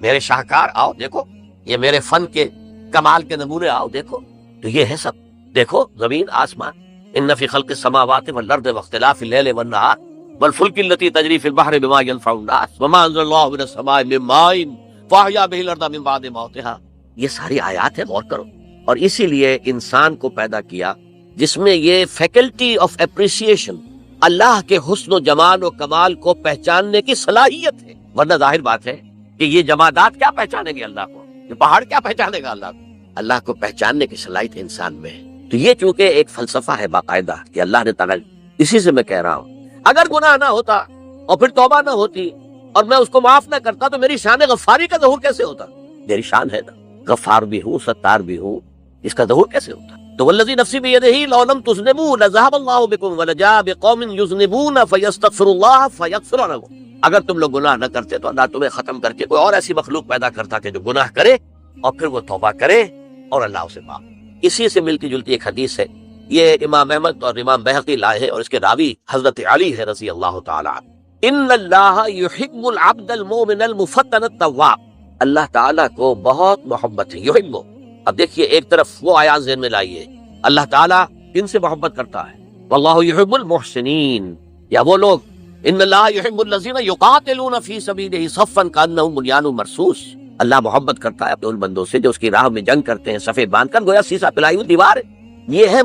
میرے شاہکار، آؤ دیکھو، یہ میرے فن کے کمال کے نمونے، آؤ دیکھو۔ تو یہ ہے سب، دیکھو زمین آسمان، ان فی خلق السماوات والارض واختلاف اللیل والنہار والفلک التی تجری فی البحر بما ینفع الناس وما انزل اللہ من السماء من ماء فاحیا بہ الارض من بعد موتها، یہ ساری آیات ہیں، غور کرو۔ اور اسی لیے انسان کو پیدا کیا جس میں یہ فیکلٹی آف اپریسیشن، اللہ کے حسن و جمال و کمال کو پہچاننے کی صلاحیت ہے، ورنہ ظاہر بات ہے کہ یہ جمادات کیا پہچانیں گے اللہ کو، یہ پہاڑ کیا پہچانے گا اللہ کو؟ اللہ کو پہچاننے کی صلاحیت انسان میں ہے۔ تو یہ چونکہ ایک فلسفہ ہے باقاعدہ کہ اللہ نے تعالیٰ، اسی سے میں کہہ رہا ہوں اگر گناہ نہ ہوتا اور پھر توبہ نہ ہوتی اور میں اس کو معاف نہ کرتا تو میری شان غفاری کا ظہور کیسے ہوتا؟ میری شان ہے نا، غفار بھی ہوں، ستار بھی ہوں، اس کا ظہور کیسے ہوتا؟ تو والذی نفسی بیدہ لو لم تذنبوا لذهب اللہ بکم ولجاء بقوم یذنبون فیستغفر اللہ فیغفر لهم. اگر تم لوگ گناہ نہ کرتے تو اللہ تمہیں ختم کر کے کوئی اور ایسی مخلوق پیدا کرتا کہ جو گناہ کرے اور پھر وہ توبہ کرے اور اللہ اسے معاف. اسی سے ملتی جلتی ایک حدیث ہے، یہ امام احمد اور امام بہقی لائے ہیں، اور اس کے راوی حضرت علی ہے رضی اللہ تعالی عنہ. ان اللہ یحب العبد المؤمن المفتن التواب. اللہ تعالیٰ کو بہت محبت ہے، یحب. اب دیکھیے ایک طرف وہ آیات ذہن میں لائیے، اللہ تعالیٰ کن سے محبت کرتا ہے؟ واللہ یحب المحسنین. یا وہ لوگ ان اللہ یحب الذین یقاتلون فی سبیلہ صفا کانہم بنیان مرصوص. اللہ محبت کرتا ہے اپنے ان بندوں سے جو اس کی راہ میں جنگ کرتے ہیں صفے باندھ کر، گویا سیسا پلائی ہوئی دیوار ہے. یہ ہے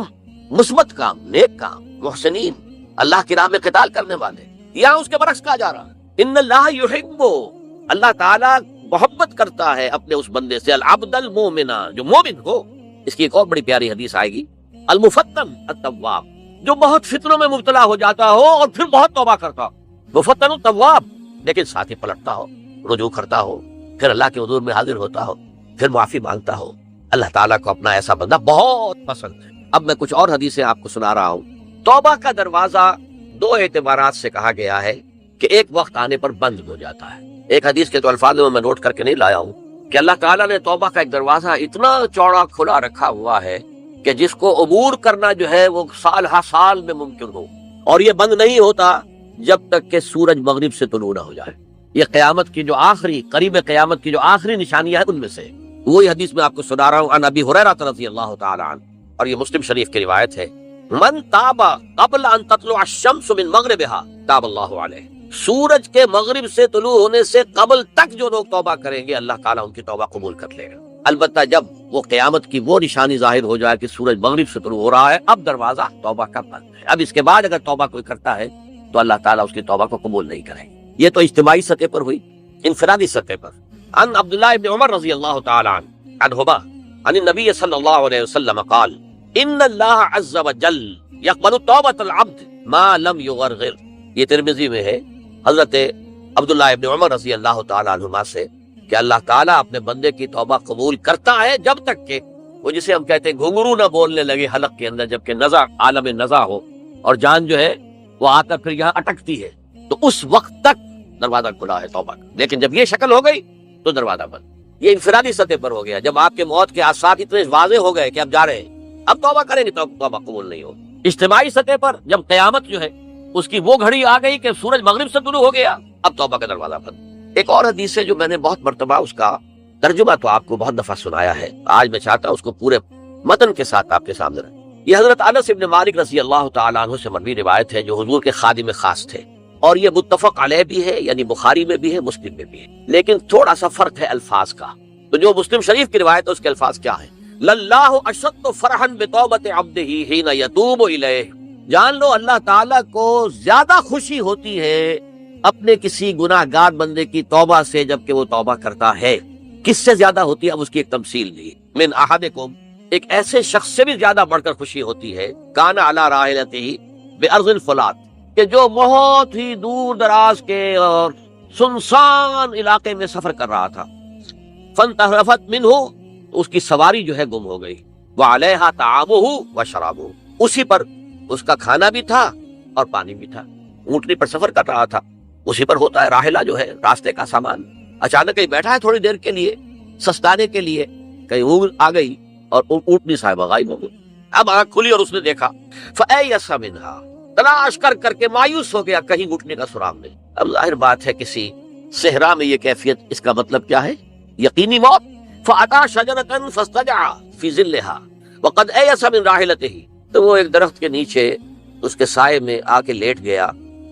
مثبت کام، نیک کام، محسنین، اللہ کی راہ میں قتال کرنے والے. یہاں اس کے برعکس کہا جا رہا ہے ان اللہ یحب، اللہ تعالیٰ محبت کرتا ہے اپنے اس بندے سے، العبد المومن، جو مومن ہو. اس کی ایک اور بڑی پیاری حدیث آئے گی، المفتن التواب، جو بہت فتنوں میں مبتلا ہو جاتا ہو اور پھر بہت توبہ کرتا ہو. مفتن التواب، لیکن ساتھ ہی پلٹتا ہو، رجوع کرتا ہو، پھر اللہ کے حضور میں حاضر ہوتا ہو، پھر معافی مانگتا ہو. اللہ تعالیٰ کو اپنا ایسا بندہ بہت پسند ہے. اب میں کچھ اور حدیثیں آپ کو سنا رہا ہوں. توبہ کا دروازہ دو اعتبارات سے کہا گیا ہے کہ ایک وقت آنے پر بند ہو جاتا ہے. ایک حدیث کے تو الفاظ میں نوٹ کر کے نہیں لایا ہوں کہ اللہ تعالیٰ نے توبہ کا ایک دروازہ اتنا چوڑا کھلا رکھا ہوا ہے کہ جس کو عبور کرنا جو ہے وہ سال ہر سال میں ممکن ہو، اور یہ بند نہیں ہوتا جب تک کہ سورج مغرب سے طلوع نہ ہو جائے. یہ قیامت کی جو آخری، قریب قیامت کی جو آخری نشانیاں ہیں ان میں سے وہی حدیث میں آپ کو سنا رہا ہوں. عن ابی ہریرہ رضی اللہ تعالی عنہ، اور یہ مسلم شریف کی روایت ہے، من تاب قبل ان تطلع الشمس من مغربها تاب اللہ علیہ. سورج کے مغرب سے طلوع ہونے سے قبل تک جو لوگ توبہ کریں گے اللہ تعالیٰ ان کی توبہ قبول کر لے گا. البتہ جب وہ قیامت کی وہ نشانی ظاہر ہو جائے کہ سورج مغرب سے طلوع ہو رہا ہے، اب دروازہ توبہ کا بند ہے. اب اس کے بعد اگر توبہ کوئی کرتا ہے تو اللہ تعالیٰ اس کی توبہ کو قبول نہیں کرے. یہ تو اجتماعی سطح پر ہوئی. انفرادی سطح پر عن عبداللہ ابن عمر رضی اللہ تعالی عنہما عن النبی صلی اللہ علیہ وسلم قال ان اللہ عز وجل یقبل توبۃ العبد ما لم یغرغر. یہ ترمذی میں ہے حضرت عبداللہ ابن عمر رضی اللہ تعالی عنہما سے کہ اللہ تعالیٰ اپنے بندے کی توبہ قبول کرتا ہے جب تک کہ وہ جسے ہم کہتے ہیں گھنگرو نہ بولنے لگے حلق کے اندر، جبکہ نزع عالم نزع ہو اور جان جو ہے وہ آ کر پھر یہاں اٹکتی ہے، تو اس وقت تک دروازہ کھلا ہے توبہ کا. لیکن جب یہ شکل ہو گئی تو دروازہ بند. یہ انفرادی سطح پر ہو گیا. جب آپ کے موت کے آثار اتنے واضح ہو گئے کہ اب جا رہے ہیں، اب توبہ کریں گے تو توبہ قبول نہیں ہوگی. اجتماعی سطح پر جب قیامت جو ہے اس کی وہ گھڑی آ گئی کہ سورج مغرب سے طلوع ہو گیا، اب توبہ کا دروازہ بند. ایک اور حدیث ہے جو میں نے بہت مرتبہ اس کا ترجمہ تو آپ کو بہت دفعہ سنایا ہے، آج میں چاہتا ہوں اس کو پورے متن کے ساتھ آپ کے سامنے رکھیں. یہ حضرت انس بن مالک رضی اللہ تعالیٰ عنہ سے مروی روایت ہے، جو حضور کے خادم خاص تھے، اور یہ متفق علیہ بھی ہے، یعنی بخاری میں بھی ہے، مسلم میں بھی ہے، لیکن تھوڑا سا فرق ہے الفاظ کا. تو جو مسلم شریف کی روایت ہے اس کے الفاظ کیا ہیں؟ للہ اشد فرحا بتوبۃ عبدہ حین یتوب الیہ. جان لو اللہ تعالیٰ کو زیادہ خوشی ہوتی ہے اپنے کسی گناہ گار بندے کی توبہ سے جبکہ وہ توبہ کرتا ہے. کس سے زیادہ ہوتی ہے؟ اب اس کی ایک تمثیل دی. من احدکم، ایک ایسے شخص سے بھی زیادہ بڑھ کر خوشی ہوتی ہے، کان علی راحلتہ بارض الفلات، کہ جو بہت ہی دور دراز کے اور سنسان علاقے میں سفر کر رہا تھا، فانتحرفت منہ، اس کی سواری جو ہے گم ہو گئی، وعلیہا طعامہ وشرابہ، اسی پر اس کا کھانا بھی تھا اور پانی بھی تھا. اونٹنی پر سفر کر رہا تھا، اسی پر ہوتا ہے راحلہ جو ہے راستے کا سامان. اچانک کہیں بیٹھا ہے تھوڑی دیر کے لیے سستانے کے لیے، کہیں اونٹ آ گئی اور اونٹنی صاحبہ غائب ہو گئی. اب آنکھ کھلی اور اس نے دیکھا، فَأَيَّسَ مِنْهَا، تلاش کر کر کے مایوس ہو گیا، کہیں اونٹنی کا سراغ نہیں. اب ظاہر بات ہے کسی صحرا میں یہ کیفیت، اس کا مطلب کیا ہے؟ یقینی موت. فَأَتَىٰ شَجَرَةً فَاسْتَجَعَ فِي ظِلِّهَا وَقَدْ أَيَّسَ مِنْ رَاحِلَتِهِ. تو وہ ایک درخت کے نیچے اس کے سائے میں آ کے لیٹ گیا،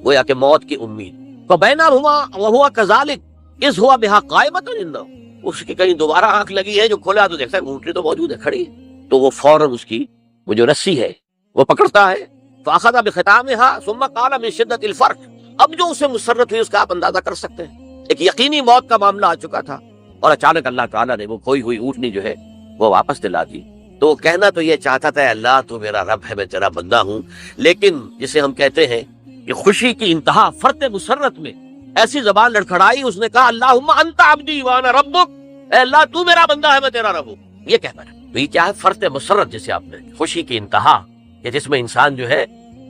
گویا کہ موت کی امید. فَبَيْنَهُمَا وَهُوَ كَذَلِكَ إِذْ هُوَ بِهَا قَائِمَةٌ عِندَهُ. اس کی کہیں دوبارہ آنکھ لگی ہے، جو کھولا تو دیکھتا ہے اونٹنی تو موجود ہے، کھڑی ہے. تو وہ فوراً اس کی وہ جو رسی ہے وہ پکڑتا ہے. فَأَخَذَ بِخِتَامِهَا ثُمَّ قَالَ مِن شِدَّةِ الْفَرْقِ. اب جو اسے مسرت ہوئی اس کا آپ اندازہ کر سکتے ہیں. ایک یقینی موت کا معاملہ آ چکا تھا اور اچانک اللہ تعالیٰ نے وہ کھوئی ہوئی اونٹنی جو ہے وہ واپس دلا دی. تو کہنا تو یہ چاہتا تھا، اللہ تو میرا رب ہے، میں تیرا بندہ ہوں، لیکن جسے ہم کہتے ہیں کہ خوشی کی انتہا فرط مسرت میں ایسی زبان لڑکھڑائی، اس نے کہا اللہم انت عبدی وانا ربک، اے اللہ تو میرا بندہ ہے، میں تیرا رب ہوں. یہ کہنا ہے تو یہ کیا ہے؟ فرط مسرت، جسے آپ نے خوشی کی انتہا، کہ جس میں انسان جو ہے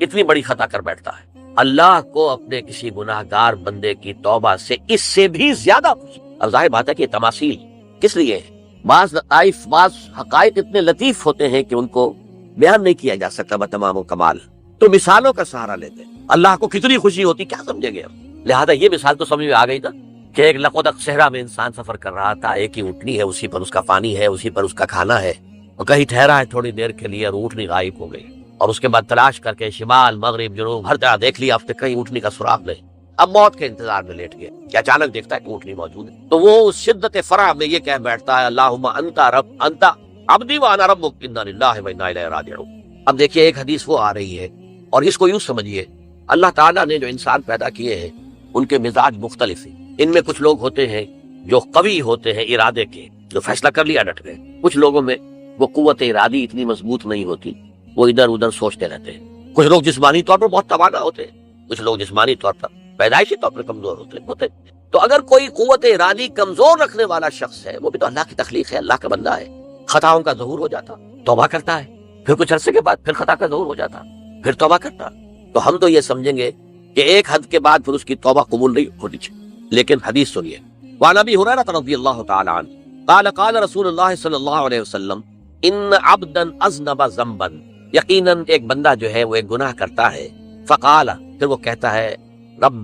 اتنی بڑی خطا کر بیٹھتا ہے۔ اللہ کو اپنے کسی گناہ گار بندے کی توبہ سے اس سے بھی زیادہ خوشی۔ اب ظاہر بات ہے کہ یہ تماثیل کس لیے ہے؟ بعض لطائف، بعض حقائق اتنے لطیف ہوتے ہیں کہ ان کو بیان نہیں کیا جا سکتا بتمام و کمال، تو مثالوں کا سہارا لیتے ہیں۔ اللہ کو کتنی خوشی ہوتی کیا سمجھے گے ہم؟ لہذا یہ مثال تو سمجھ میں آ گئی نا کہ ایک لقودق صحرا میں انسان سفر کر رہا تھا، ایک ہی اونٹنی ہے، اسی پر اس کا پانی ہے، اسی پر اس کا کھانا ہے، اور کہیں ٹھہرا ہے تھوڑی دیر کے لیے اور اونٹنی غائب ہو گئی، اور اس کے بعد تلاش کر کے شمال مغرب جنوب ہر جگہ دیکھ لیا، اب تک کہیں اونٹنی کا سراغ نہیں۔ اب موت کے انتظار میں لیٹ گیا کہ اچانک دیکھتا ہے کہ اونٹنی موجود ہے، تو وہ اس شدت فرح میں یہ کہہ بیٹھتا ہے اللہم انت رب انت عبدی وانا ربک انا للہ و انا الیہ راجعون۔ اب دیکھیے ایک حدیث وہ آ رہی ہے، اور اس کو یوں سمجھیے اللہ تعالیٰ نے جو انسان پیدا کیے ہیں ان کے مزاج مختلف ہیں۔ ان میں کچھ لوگ ہوتے ہیں جو قوی ہوتے ہیں ارادے کے، جو فیصلہ کر لیا ڈٹ گئے۔ کچھ لوگوں میں وہ قوت ارادی اتنی مضبوط نہیں ہوتی، وہ ادھر ادھر سوچتے رہتے ہیں۔ کچھ لوگ جسمانی طور پر بہت توانا ہوتے ہیں، کچھ لوگ جسمانی طور پر پیدائشی طور پر کمزور ہوتے ہیں۔ تو اگر کوئی قوت ارادی کمزور رکھنے والا شخص ہے، وہ بھی تو اللہ کی تخلیق ہے، اللہ کا بندہ ہے، خطاؤں کا ظہور ہو جاتا، توبہ کرتا ہے، پھر کچھ عرصے کے بعد پھر خطا کا ظہور ہو جاتا، پھر توبہ کرتا، تو ہم تو یہ سمجھیں گے کہ ایک حد کے بعد پھر اس کی توبہ قبول نہیں ہونی چاہیے۔ لیکن حدیث سنیے، وعن ابی ہریرہ رضی اللہ تعالی عنہ قال قال رسول اللہ صلی اللہ علیہ وسلم ان عبدا اذنب ذنبا، یقیناً ایک بندہ جو ہے وہ ایک گناہ کرتا ہے، فقال، پھر وہ کہتا ہے رب،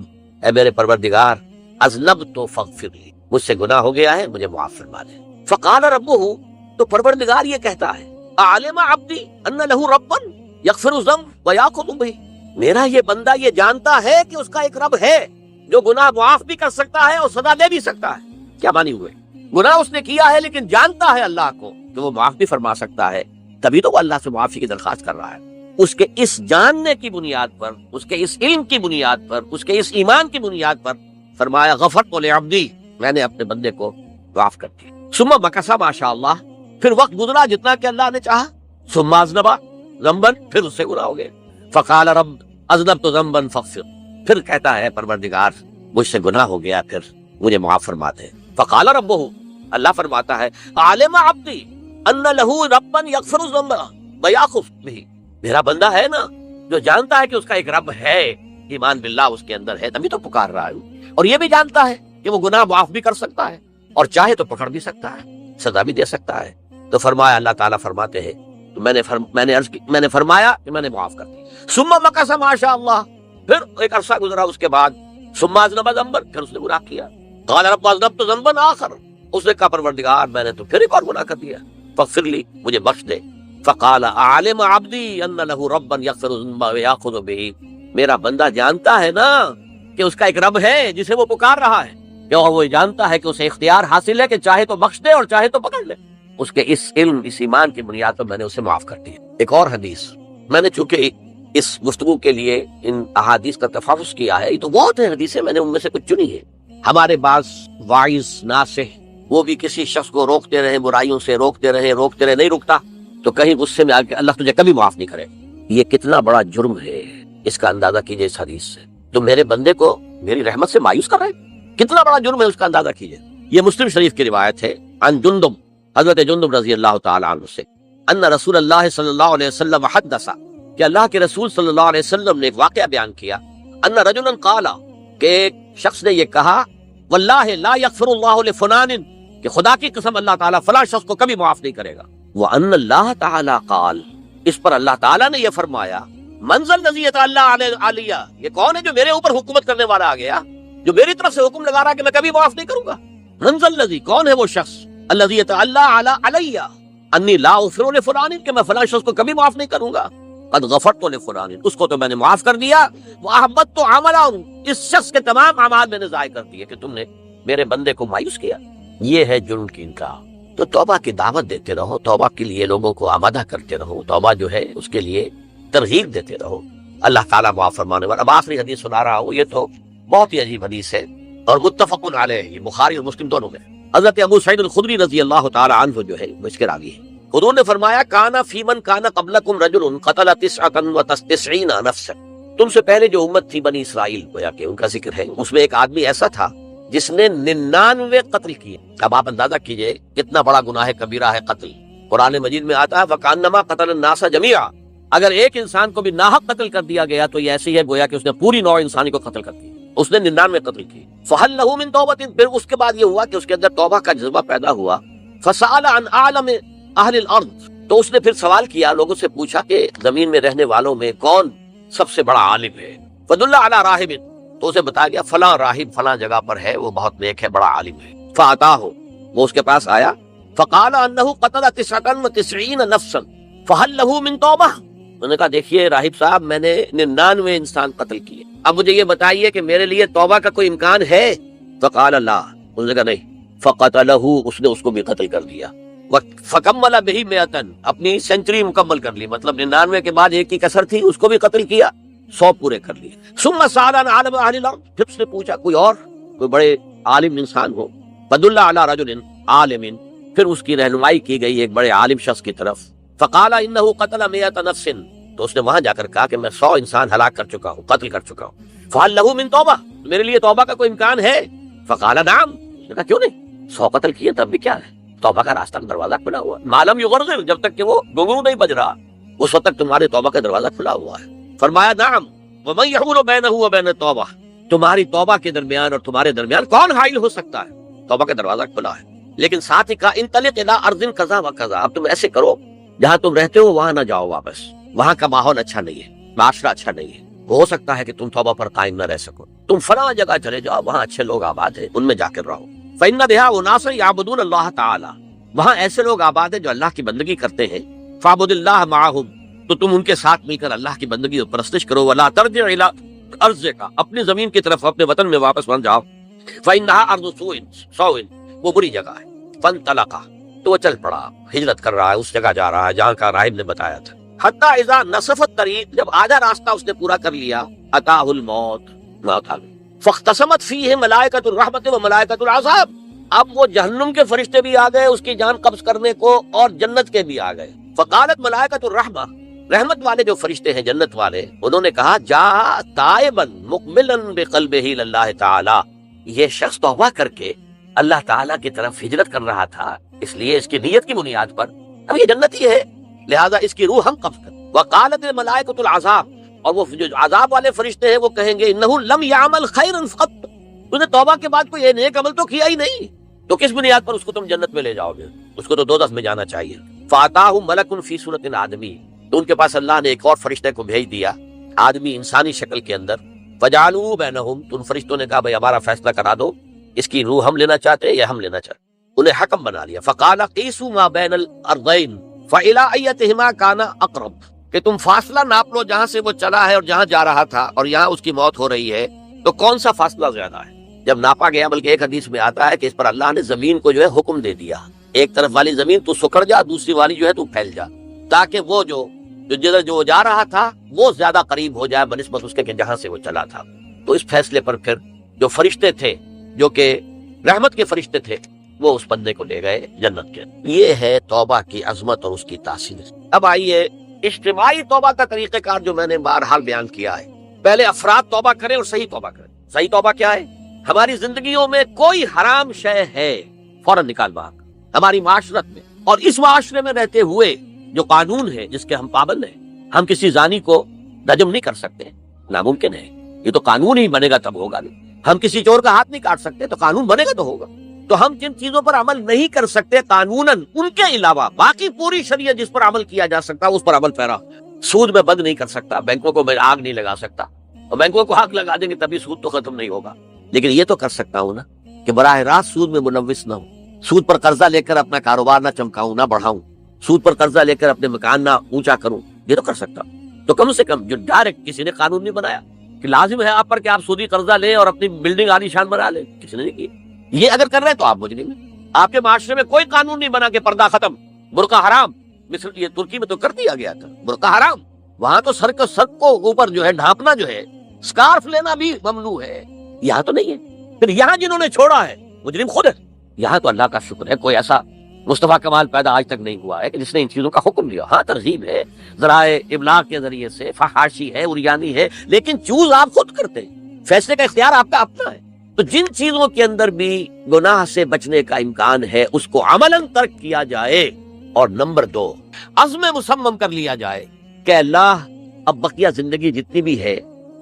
اے میرے پروردگار، اذنبت فاغفر لی، مجھ سے گناہ ہو گیا ہے، مجھے معاف فرما دے۔ فقال ربہ، تو پروردگار یہ کہتا ہے اعلم عبدی ان لہ ربا یغفر الذنب ویاخذ بہ، میرا یہ بندہ یہ جانتا ہے کہ اس کا ایک رب ہے جو گناہ معاف بھی کر سکتا ہے اور سزا دے بھی سکتا ہے۔ کیا مانی ہوئے؟ گناہ اس نے کیا ہے لیکن جانتا ہے اللہ کو کہ وہ معاف بھی فرما سکتا ہے، تبھی تو وہ اللہ سے معافی کی درخواست کر رہا ہے۔ اس کے اس جاننے کی بنیاد پر، اس کے اس علم کی بنیاد پر، اس کے اس ایمان کی بنیاد پر فرمایا غفرت لعبدی، میں نے اپنے بندے کو معاف کر دیا۔ ثم مکث ما شاء اللہ، پھر وقت گزرا جتنا کہ اللہ نے چاہا، ثم اذنب ذنبا، پھر اس سے گناہ ہو گئے، فقال رب اذنبت ذنبا فاغفر، پھر کہتا ہے پروردگار مجھ سے گناہ ہو گیا، پھر مجھے معاف فرما دے۔ فقال ربہ، اللہ فرماتا ہے عالم عبدی ان لہ ربا یغفر الذنب ویاخذ بہ، میرا بندہ ہے نا جو جانتا ہے کہ اس کا ایک رب ہے، ایمان باللہ اس کے اندر ہے، تبھی تو پکار رہا ہے، اور یہ بھی جانتا ہے کہ وہ گناہ معاف بھی کر سکتا ہے، اور چاہے تو پکڑ بھی سکتا ہے، سزا بھی دے سکتا ہے۔ تو فرمایا، اللہ تعالیٰ فرماتے ہیں تو میں نے فرمایا کہ میں نے معاف کر دیا۔ ثم مکث ما شاء اللہ، پھر ایک عرصہ گزرا اس کے بعد، ثم اذنب ذنبا، پھر اس نے گناہ کیا، قال رب اذنبت ذنبا آخر، اس نے کہا پروردگار میں نے تو پھر ایک اور گناہ کر دیا، فاغفر لی، مجھے بخش دے۔ فقال اعلم عبدی ان لہ ربا یغفر الذنب ویاخذ بہ، میرا بندہ جانتا ہے نا کہ اس کا ایک رب ہے جسے وہ پکار رہا ہے، اور وہ جانتا ہے کہ اسے اختیار حاصل ہے کہ چاہے تو بخش دے اور چاہے تو پکڑ لے۔ اس کے اس علم، اس ایمان کی بنیاد پر میں نے اسے معاف کر دیا۔ ایک اور حدیث، میں نے چونکہ اس گفتگو کے لیے ان احادیث کا تفحص کیا ہے، یہ تو بہت ہیں حدیثیں، میں نے ان میں سے کچھ چنی ہے۔ ہمارے بعض واعظ ناصح وہ بھی کسی شخص کو روکتے رہے، برائیوں سے روکتے رہے، نہیں رکتا، تو کہیں غصے میں آ کے اللہ تجھے کبھی معاف نہیں کرے۔ یہ کتنا بڑا جرم ہے، اس کا اندازہ کیجئے اس حدیث سے۔ تو میرے بندے کو میری رحمت سے مایوس کر رہے ہیں، کتنا بڑا جرم ہے اس کا اندازہ کیجئے۔ یہ مسلم شریف کی روایت ہے، عن جندب، حضرت جندب رضی اللہ تعالی عنہ سے، ان رسول اللہ صلی اللہ علیہ وسلم حدث، کہ اللہ کے رسول صلی اللہ علیہ وسلم نے ایک واقعہ بیان کیا، ان رجلا قال، کہ ایک شخص نے یہ کہا، واللہ لا یغفر اللہ لفلان، کہ خدا کی قسم اللہ تعالیٰ فلاں شخص کو کبھی معاف نہیں کرے گا۔ وان اللہ تعالیٰ قال، اس پر اللہ تعالیٰ نے یہ فرمایا، من ذا الذی یتعالی علیہ، یہ کون ہے جو میرے اوپر حکومت کرنے والا آ گیا، جو میری طرف سے حکم لگا رہا کہ میں کبھی معاف نہیں کروں گا۔ من ذا الذی، کون ہے وہ شخص، الذی یتعالی علیہ انی لا اغفر لفلان، کہ میں فلاں شخص کو کبھی معاف نہیں کروں گا، قد غفرت لفلان، اس کو تو میں نے معاف کر دیا، واحبطت عملہ، اس شخص کے تمام اعمال میں نے ضائع کر دیے کہ تم نے میرے بندے کو مایوس کیا۔ یہ ہے جرم کی انتہا۔ تو توبہ کی دعوت دیتے رہو، توبہ کے لیے لوگوں کو آمادہ کرتے رہو، توبہ جو ہے اس کے لیے ترغیب دیتے رہو، اللہ تعالیٰ معاف فرمانے والا۔ اب آخری حدیث سنا رہا ہوں، یہ تو بہت ہی عجیب حدیث ہے اور متفق علیہ، یہ بخاری اور مسلم دونوں میں۔ حضرت ابو سعید الخدری رضی اللہ تعالی عنہ جو ہے وہ اس کے راوی ہے، حضور نے فرمایا، کانا فی من کانا قبلکم رجل قتل 99 نفسا، تم سے پہلے جو امت تھی بنی اسرائیل، گویا کہ ان کا ذکر ہے، اس میں ایک آدمی ایسا تھا جس نے 99 قتل کیے۔ اب آپ اندازہ کیجئے کتنا بڑا گناہ کبیرہ ہے قتل، قرآن مجید میں آتا ہے فَكَأَنَّمَا قَتَلَ النَّاسَ جَمِيعًا، اگر ایک انسان کو بھی ناحق قتل کر دیا گیا تو یہ ایسے ہی ہے گویا کہ اس نے پوری نوع انسانی کو قتل کر دیا، اس نے 99 قتل کی۔ فَهَلْ لَهُ مِن تَوْبَةٍ، پھر اس کے بعد یہ ہوا کہ اس کے اندر توبہ کا جذبہ پیدا ہوا۔ فَسَأَلَ عَنْ أَعْلَمِ أَهْلِ الْأَرْضِ، تو اس نے پھر سوال کیا، لوگوں سے پوچھا کہ زمین میں رہنے والوں میں کون سب سے بڑا عالم ہے؟ فَدُلَّ عَلَى رَاهِبٍ، تو اسے بتایا گیا فلاں راہب فلاں جگہ پر ہے، وہ بہت نیک ہے، بڑا عالم ہے۔ فَأَتَاهُ، وہ اس کے پاس آیا، فَقَالَ أَنَّهُ قَتَلَ 99 نَفْسًا فَهَلْ لَهُ مِن تَوْبَةٍ، انہوں نے کہا دیکھیے راہب صاحب، میں نے 99 انسان قتل کیے، اب مجھے یہ بتائیے کہ میرے لیے توبہ کا کوئی امکان ہے؟ فقال لا، انہوں نے کہا نہیں۔ فقتلہ، اس نے اس کو بھی قتل کر دیا۔ فکمل بہ 100، اپنی سینچری مکمل کر لی، مطلب 99 کے بعد ایک کی کسر تھی، اس کو بھی قتل کیا، 100 پورے کر لیے۔ ثم سأل عن عالم اہل الارض، پھر اس نے پوچھا کوئی اور کوئی بڑے عالم انسان ہو؟ فدل علی رجل عالم، پھر اس کی رہنمائی کی گئی ایک بڑے عالم شخص کی طرف۔ فقال انہ قتل 100 نفس، تو اس نے وہاں جا کر کہا کہ میں 100 انسان ہلاک کر چکا ہوں، قتل کر چکا ہوں۔ فہل لہ من توبہ، میرے لیے توبہ کا کوئی امکان ہے؟ فقال نعم، اس نے کہا کیوں نہیں، 100 قتل کیے تب بھی کیا ہے، توبہ کا راستہ دروازہ کھلا ہوا ہے، معلوم یغرغر، جب تک کہ وہ گنگنو نہیں بج رہا اس وقت تک تمہارے توبہ کا دروازہ کھلا ہوا ہے۔ فرمایا نعم، ومن یحول بینہ وبین التوبہ، تمہاری توبہ کے درمیان اور تمہارے درمیان کون حائل ہو سکتا ہے، توبہ کا دروازہ کھلا ہے۔ لیکن ساتھ ہی کہا انطلق الی ارض کذا و کذا، اب تم ایسے کرو جہاں تم رہتے ہو وہاں نہ جاؤ واپس، وہاں کا ماحول اچھا نہیں ہے، معاشرہ اچھا نہیں ہے، ہو سکتا ہے کہ تم توبہ پر قائم نہ رہ سکو، تم فلاں جگہ چلے جاؤ، وہاں اچھے لوگ آباد ہیں، ان میں جا کر رہو۔ فإن بها أناسا يعبدون الله تعالی، وہاں ایسے لوگ آباد ہیں جو اللہ کی بندگی کرتے ہیں، فاعبد اللہ معہم، تو تم ان کے ساتھ مل کر اللہ کی بندگی اور پرستش کرو، ولا ترجع الی ارضک، اپنی زمین کی طرف اپنے وطن میں واپس بن جاؤ، فإنها ارض سوء، وہ بری جگہ ہے۔ فانطلقا، تو وہ چل پڑا، ہجرت کر رہا ہے، اس جگہ جا رہا ہے جہاں کا راہب نے بتایا تھا۔ حتی اذا نصف الطریق، جب آدھا راستہ اس نے پورا کر لیا، اتاہ الموت، موت آ گئی۔ فاختصمت فیہ ملائکۃ الرحمت و ملائکۃ العذاب، اب وہ جہنم کے فرشتے بھی آ گئے اس کی جان قبض کرنے کو، اور جنت کے بھی آ گئے۔ فقالت ملائکۃ الرحمہ، رحمت والے جو فرشتے ہیں جنت والے، انہوں نے کہا جا تائبا مقبلا بقلبہ اللہ تعالی، یہ شخص توبہ کر کے اللہ تعالیٰ کی طرف ہجرت کر رہا تھا، اس لیے اس کی نیت کی بنیاد پر اب یہ جنتی ہے، لہذا اس کی روح ہم قبض کریں۔ وقالت ملائکۃ العذاب، اور وہ جو عذاب والے فرشتے ہیں وہ کہیں گے انہ لم یعمل خیرا قط، تو نے توبہ کے بعد کوئی نیک عمل تو کیا ہی نہیں، تو کس بنیاد پر اس کو تم جنت میں لے جاؤ گے، اس کو تو دوزخ میں جانا چاہیے۔ فاتاہ ملک فی صورت آدمی، تو ان کے پاس اللہ نے ایک اور فرشتے کو بھیج دیا آدمی انسانی شکل کے اندر۔ فجعلوا بینہم، تو ان فرشتوں نے کہا بھائی ہمارا فیصلہ کرا دو، اس کی روح ہم لینا چاہتے ہیں یا ہم لینا چاہتے ہیں، انہیں حکم بنا لیا۔ فقال قیسوا ما بین الارضین فإلی ایتہما کان اقرب، کہ تم فاصلہ ناپ لو جہاں سے وہ چلا ہے اور جہاں جا رہا تھا، اور یہاں اس کی موت ہو رہی ہے، تو کون سا فاصلہ زیادہ ہے۔ جب ناپا گیا، بلکہ ایک حدیث میں آتا ہے کہ اس پر اللہ نے زمین کو جو ہے حکم دے دیا، ایک طرف والی زمین تو سکڑ جا، دوسری والی جو ہے تو پھیل جا، تاکہ وہ جو جدھر جو جا رہا تھا وہ زیادہ قریب ہو جائے بنسبت اس کے کہ جہاں سے وہ چلا تھا۔ تو اس فیصلے پر پھر جو فرشتے تھے جو کہ رحمت کے فرشتے تھے وہ اس بندے کو لے گئے جنت کے۔ یہ ہے توبہ کی عظمت اور اس کی تاثیر۔ اب آئیے اجتماعی توبہ کا طریقہ کار جو میں نے بہرحال بیان کیا ہے، پہلے افراد توبہ کریں اور صحیح توبہ کریں۔ صحیح توبہ کیا ہے؟ ہماری زندگیوں میں کوئی حرام شے ہے فوراً نکال باہر، ہماری معاشرت میں اور اس معاشرے میں رہتے ہوئے جو قانون ہے جس کے ہم پابند ہیں، ہم کسی زانی کو رجم نہیں کر سکتے، ناممکن ہے، یہ تو قانون ہی بنے گا تب ہوگا نہیں۔ ہم کسی چور کا ہاتھ نہیں کاٹ سکتے، تو قانون بنے گا تو ہوگا۔ تو ہم جن چیزوں پر عمل نہیں کر سکتے قانوناً، ان کے علاوہ باقی پوری شریعت جس پر عمل کیا جا سکتا اس پر عمل پیرا۔ سود میں بند نہیں کر سکتا، بینکوں کو میں آگ نہیں لگا سکتا، اور بینکوں کو آگ لگا دیں گے تبھی سود تو ختم نہیں ہوگا، لیکن یہ تو کر سکتا ہوں نا کہ براہ راست سود میں ملوث نہ ہوں، سود پر قرضہ لے کر اپنا کاروبار نہ چمکاؤں، نہ بڑھاؤں، سود پر قرضہ لے کر اپنے مکان نہ اونچا کروں، یہ تو کر سکتا ہوں۔ تو کم سے کم جو ڈائریکٹ کسی نے قانون نہیں بنایا کہ لازم ہے آپ پر کہ آپ سودی قرضہ لیں اور اپنی بلڈنگ عالی شان بنا لیں، کسی نے نہیں کی، یہ اگر کر رہے ہیں تو آپ مجرم ہیں۔ آپ کے معاشرے میں کوئی قانون نہیں بنا کہ پردہ ختم، برقع حرام، مثل یہ ترکی میں تو کر دیا گیا تھا برقع حرام، وہاں تو سر کو اوپر جو ہے ڈھانپنا جو ہے، سکارف لینا بھی ممنوع ہے، یہاں تو نہیں ہے۔ پھر یہاں جنہوں نے چھوڑا ہے مجرم خود ہے۔ یہاں تو اللہ کا شکر ہے کوئی ایسا مصطفیٰ کمال پیدا آج تک نہیں ہوا ہے کہ جس نے ان چیزوں کا حکم دیا۔ ہاں ترغیب ہے، ذرائع ابلاغ کے ذریعے سے، فحاشی ہے، عریانی ہے، لیکن چوز آپ خود کرتے ہیں، فیصلے کا اختیار آپ کا اپنا ہے۔ تو جن چیزوں کے اندر بھی گناہ سے بچنے کا امکان ہے اس کو عملاً ترک کیا جائے، اور نمبر 2 عزم مصمم کر لیا جائے کہ اللہ اب بقیہ زندگی جتنی بھی ہے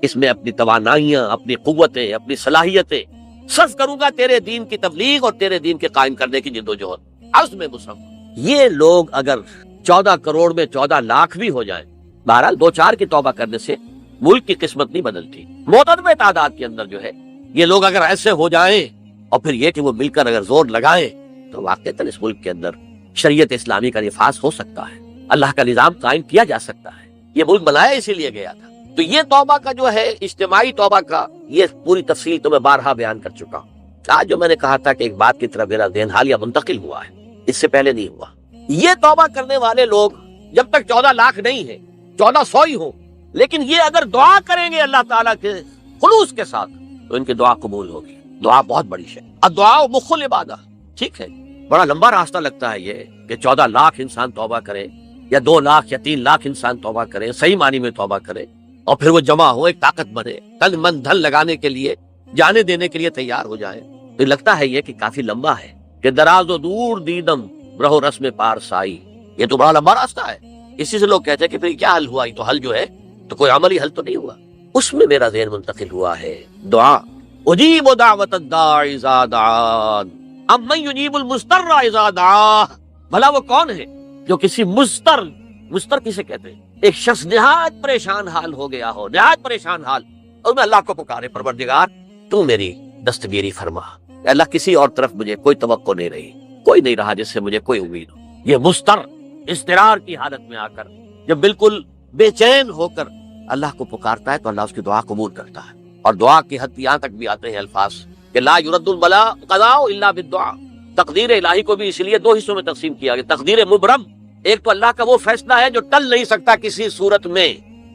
اس میں اپنی توانائیاں، اپنی قوتیں، اپنی صلاحیتیں صرف کروں گا تیرے دین کی تبلیغ اور تیرے دین کے قائم کرنے کی جدوجہد۔ عزم مصمم۔ یہ لوگ اگر 14 کروڑ میں 14 لاکھ بھی ہو جائیں، بہرحال 2-4 کی توبہ کرنے سے ملک کی قسمت نہیں بدلتی، معتدل تعداد کے اندر جو ہے یہ لوگ اگر ایسے ہو جائیں اور پھر یہ کہ وہ مل کر اگر زور لگائیں تو واقعتاً اس ملک کے اندر شریعت اسلامی کا نفاذ ہو سکتا ہے، اللہ کا نظام قائم کیا جا سکتا ہے۔ یہ ملک بنایا اسی لیے گیا تھا۔ تو یہ توبہ کا جو ہے اجتماعی توبہ کا یہ پوری تفصیل تو میں بارہا بیان کر چکا ہوں۔ آج جو میں نے کہا تھا کہ ایک بات کی طرف میرا ذہن حالیہ منتقل ہوا ہے، اس سے پہلے نہیں ہوا۔ یہ توبہ کرنے والے لوگ جب تک 14 لاکھ نہیں ہیں، 1400 ہی ہوں، لیکن یہ اگر دعا کریں گے اللہ تعالیٰ کے خلوص کے ساتھ تو ان کی دعا قبول ہوگی۔ دعا بہت بڑی ہے، الدعاء مخ العبادہ، ٹھیک ہے؟ بڑا لمبا راستہ لگتا ہے یہ کہ 14 لاکھ انسان توبہ کرے یا 2 لاکھ یا 3 لاکھ انسان توبہ کرے، صحیح معنی میں توبہ کرے، اور پھر وہ جمع ہو، ایک طاقت بنے، تن من دھن لگانے کے لیے، جانے دینے کے لیے تیار ہو جائے۔ تو لگتا ہے یہ کہ کافی لمبا ہے کہ دراز و دور دیدم رہو رسم پارسائی، یہ تو بڑا لمبا راستہ ہے۔ اسی سے لوگ کہتے ہیں کہ پھر کیا حل ہوا؟ یہ تو حل جو ہے تو کوئی عملی حل تو نہیں ہوا۔ اس میں میرا ذہن منتقل ہوا ہے دعا، اجیب دعوت الداعی اذا دعان امن یجیب المضطر اذا دعا۔ بھلا وہ کون ہے جو کسی مضطر کسے کہتے ہیں؟ ایک شخص نہایت پریشان حال ہو گیا ہو، نہایت پریشان حال، اور میں اللہ کو پکارے، پروردگار تو میری دستگیری فرما۔ اللہ کسی اور طرف مجھے کوئی توقع نہیں رہی، کوئی نہیں رہا جس سے مجھے کوئی امید ہو۔ یہ مضطر اضطرار کی حالت میں آ کر جب بالکل بے چین ہو کر اللہ کو پکارتا ہے تو اللہ اس کی دعا قبول کرتا ہے۔ اور دعا کی حد یہاں تک بھی آتے ہیں الفاظ کہ لا یرد البلاء قضاء الا بالدعاء۔ تقدیر الہی کو بھی اس لیے 2 حصوں میں تقسیم کیا گیا، تقدیر مبرم، ایک تو اللہ کا وہ فیصلہ ہے جو ٹل نہیں سکتا کسی صورت میں،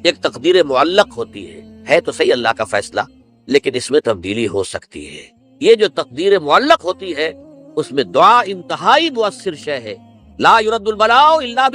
ایک تقدیر معلق ہوتی ہے تو صحیح اللہ کا فیصلہ لیکن اس میں تبدیلی ہو سکتی ہے۔ یہ جو تقدیر معلق ہوتی ہے اس میں دعا انتہائی مؤثر شے ہے۔ لا یرد البلاء الا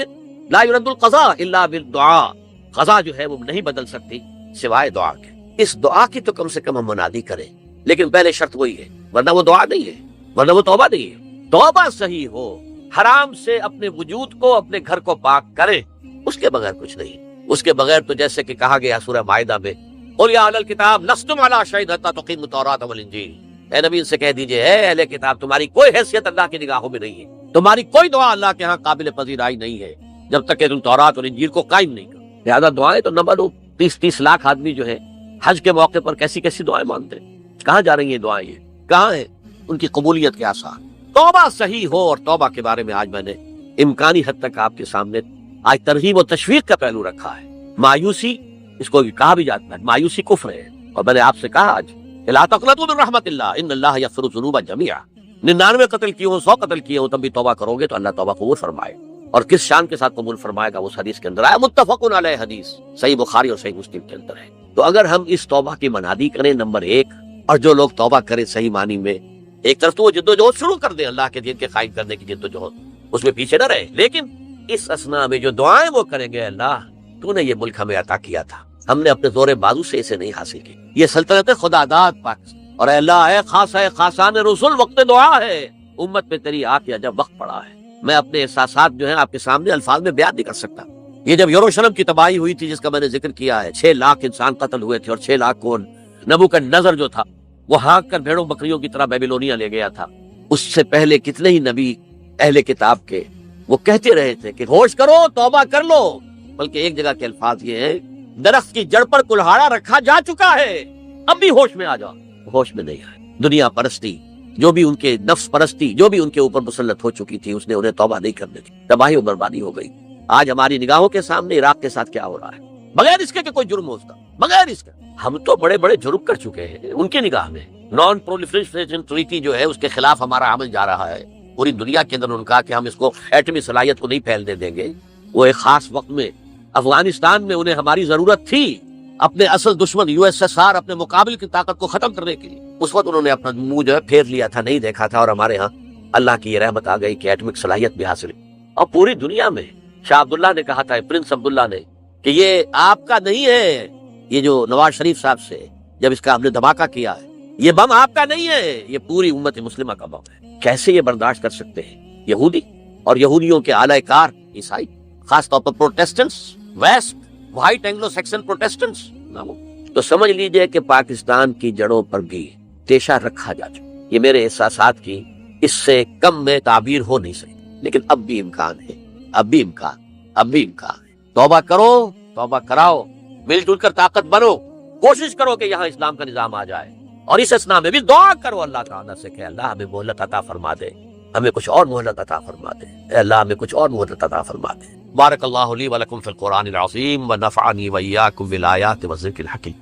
لا یرد القضاء الا بالدعاء، قضا جو ہے وہ نہیں بدل سکتی سوائے دعا کے۔ اس دعا کی تو کم سے کم ہم منادی کریں، لیکن پہلے شرط وہی ہے، ورنہ وہ دعا نہیں ہے، ورنہ وہ توبہ نہیں ہے۔ توبہ صحیح ہو، حرام سے اپنے وجود کو، اپنے گھر کو پاک کرے، اس کے بغیر کچھ نہیں۔ اس کے بغیر تو جیسے کہ کہا گیا سورہ مائدہ میں، قل یا اہل الکتاب لستم علی شیء حتی تقیموا التوراۃ والانجیل، اے نبی ان سے کہہ دیجئے اے اہل کتاب تمہاری کوئی حیثیت اللہ کی نگاہوں میں نہیں ہے، تمہاری کوئی دعا اللہ کے ہاں قابل پذیرائی نہیں ہے جب تک کہ تم تورات اور انجیل کو قائم نہیں کرو۔ لہذا دعائیں تو نہ بنو۔ 30 لاکھ آدمی جو ہے حج کے موقع پر کیسی کیسی دعائیں مانگتے ہیں، کہاں جا رہی ہیں دعائیں؟ یہ کہاں ہیں ان کی قبولیت کے آثار؟ توبہ صحیح ہو، اور توبہ کے بارے میں آج میں نے امکانی حد تک آپ کے سامنے آج ترغیب و تشویق کا پہلو رکھا ہے۔ مایوسی اس کو کہا بھی جاتا ہے، مایوسی کفر ہے، اور میں نے آپ سے کہا آج لا تقنطوا من رحمت اللہ ان اللہ یغفر الذنوب جميعا۔ 99 قتل کیے ہوں، 100 قتل کیے ہوں، تب بھی توبہ کرو گے تو اللہ توبہ قبول فرمائے، اور کس شان کے ساتھ قبول فرمائے گا اس حدیث کے اندر آیا، متفق علیہ حدیث صحیح بخاری اور صحیح مسلم کے اندر ہے۔ تو اگر ہم اس توبہ کی منادی کریں نمبر 1، اور جو لوگ توبہ کریں صحیح معنی میں، ایک طرف تو وہ جدوجہد شروع کر دیں اللہ کے دین کے قائم کرنے کی جدوجہد، اس میں پیچھے نہ رہے، لیکن اس اسنا میں جو دعائیں وہ کریں گے، اللہ تو نے یہ ملک ہمیں عطا کیا تھا، ہم نے اپنے زور بازو سے اسے نہیں حاصل کی، یہ سلطنت خدا داد پاکستان، اور اے اللہ اے خاص ہے خاصان رسول وقت دعا ہے، امت پہ تیری آ کے عجب وقت پڑا ہے۔ میں اپنے احساسات جو ہیں آپ کے سامنے الفاظ میں بیان نہیں کر سکتا۔ یہ جب یروشلم کی تباہی ہوئی تھی جس کا میں نے ذکر کیا ہے، 6 لاکھ انسان قتل ہوئے تھے، اور 6 لاکھ کو نبوکدنضر جو تھا وہ ہانک کر بھیڑوں بکریوں کی طرح بیبیلونیا لے گیا تھا، اس سے پہلے کتنے ہی نبی اہل کتاب کے وہ کہتے رہے تھے کہ ہوش کرو، توبہ کر لو، بلکہ ایک جگہ کے الفاظ یہ ہیں، درخت کی جڑ پر کلہاڑا رکھا جا چکا ہے، اب بھی ہوش میں آ جاؤ۔ ہوش میں نہیں آئے۔ دنیا پرستی جو بھی ان کے نفس پرستی جو بھی ان کے اوپر مسلط ہو چکی تھی، اس نے انہیں توبہ نہیں کرنے دی، تباہی و بربادی ہو گئی۔ آج ہماری نگاہوں کے سامنے عراق کے ساتھ کیا ہو رہا ہے، بغیر اس کے کہ کوئی جرم ہو اس کا، بغیر اس کے ہم تو بڑے بڑے جرم کر چکے ہیں ان کی نگاہ میں۔ نان پرولیفریشن ٹریٹی جو ہے اس کے خلاف ہمارا عمل جا رہا ہے پوری دنیا کے اندر، ان کا کہ ہم اس کو ایٹمی صلاحیت کو نہیں پھیلنے دیں گے۔ وہ ایک خاص وقت میں افغانستان میں انہیں ہماری ضرورت تھی اپنے اصل دشمن USSR اپنے مقابل کی طاقت کو ختم کرنے کے لیے، اس وقت انہوں نے اپنا منہ جو ہے پھیر لیا تھا، نہیں دیکھا تھا، اور ہمارے ہاں اللہ کی یہ رحمت آ گئی کہ ایٹمک صلاحیت بھی حاصل ہوئی۔ اور پوری دنیا میں شاہ عبداللہ نے کہا تھا، پرنس عبداللہ نے، کہ یہ آپ کا نہیں ہے، یہ جو نواز شریف صاحب سے جب اس کا ہم نے دھماکہ کیا ہے، یہ بم آپ کا نہیں ہے، یہ پوری امت مسلمہ کا بم ہے۔ کیسے یہ برداشت کر سکتے ہیں یہودی؟ اور یہودیوں کے اعلی کار عیسائی، خاص طور پر Protestants, west white Anglo Saxon Protestants. تو سمجھ لیجئے کہ پاکستان کی جڑوں پر بھی تیشہ رکھا جا چکا. یہ میرے احساسات کی اس سے کم میں تعبیر ہو نہیں سکتی، لیکن اب بھی امکان ہے، اب بھی امکان ہے. توبہ کرو، توبہ کراؤ، مل جل کر طاقت بنو، کوشش کرو کہ یہاں اسلام کا نظام آ جائے. اور اس اسنا میں بھی دعا کرو اللہ تعالیٰ سے کہ اللہ ہمیں مہلت عطا فرما دے، ہمیں کچھ اور مہلت عطا فرما دے، اے اللہ ہمیں کچھ اور مہلت عطا فرما دے. بارک اللہ لی ولکم فی القرآن العظیم ونفعنی وإیاکم بالآیات والذکر الحکیم.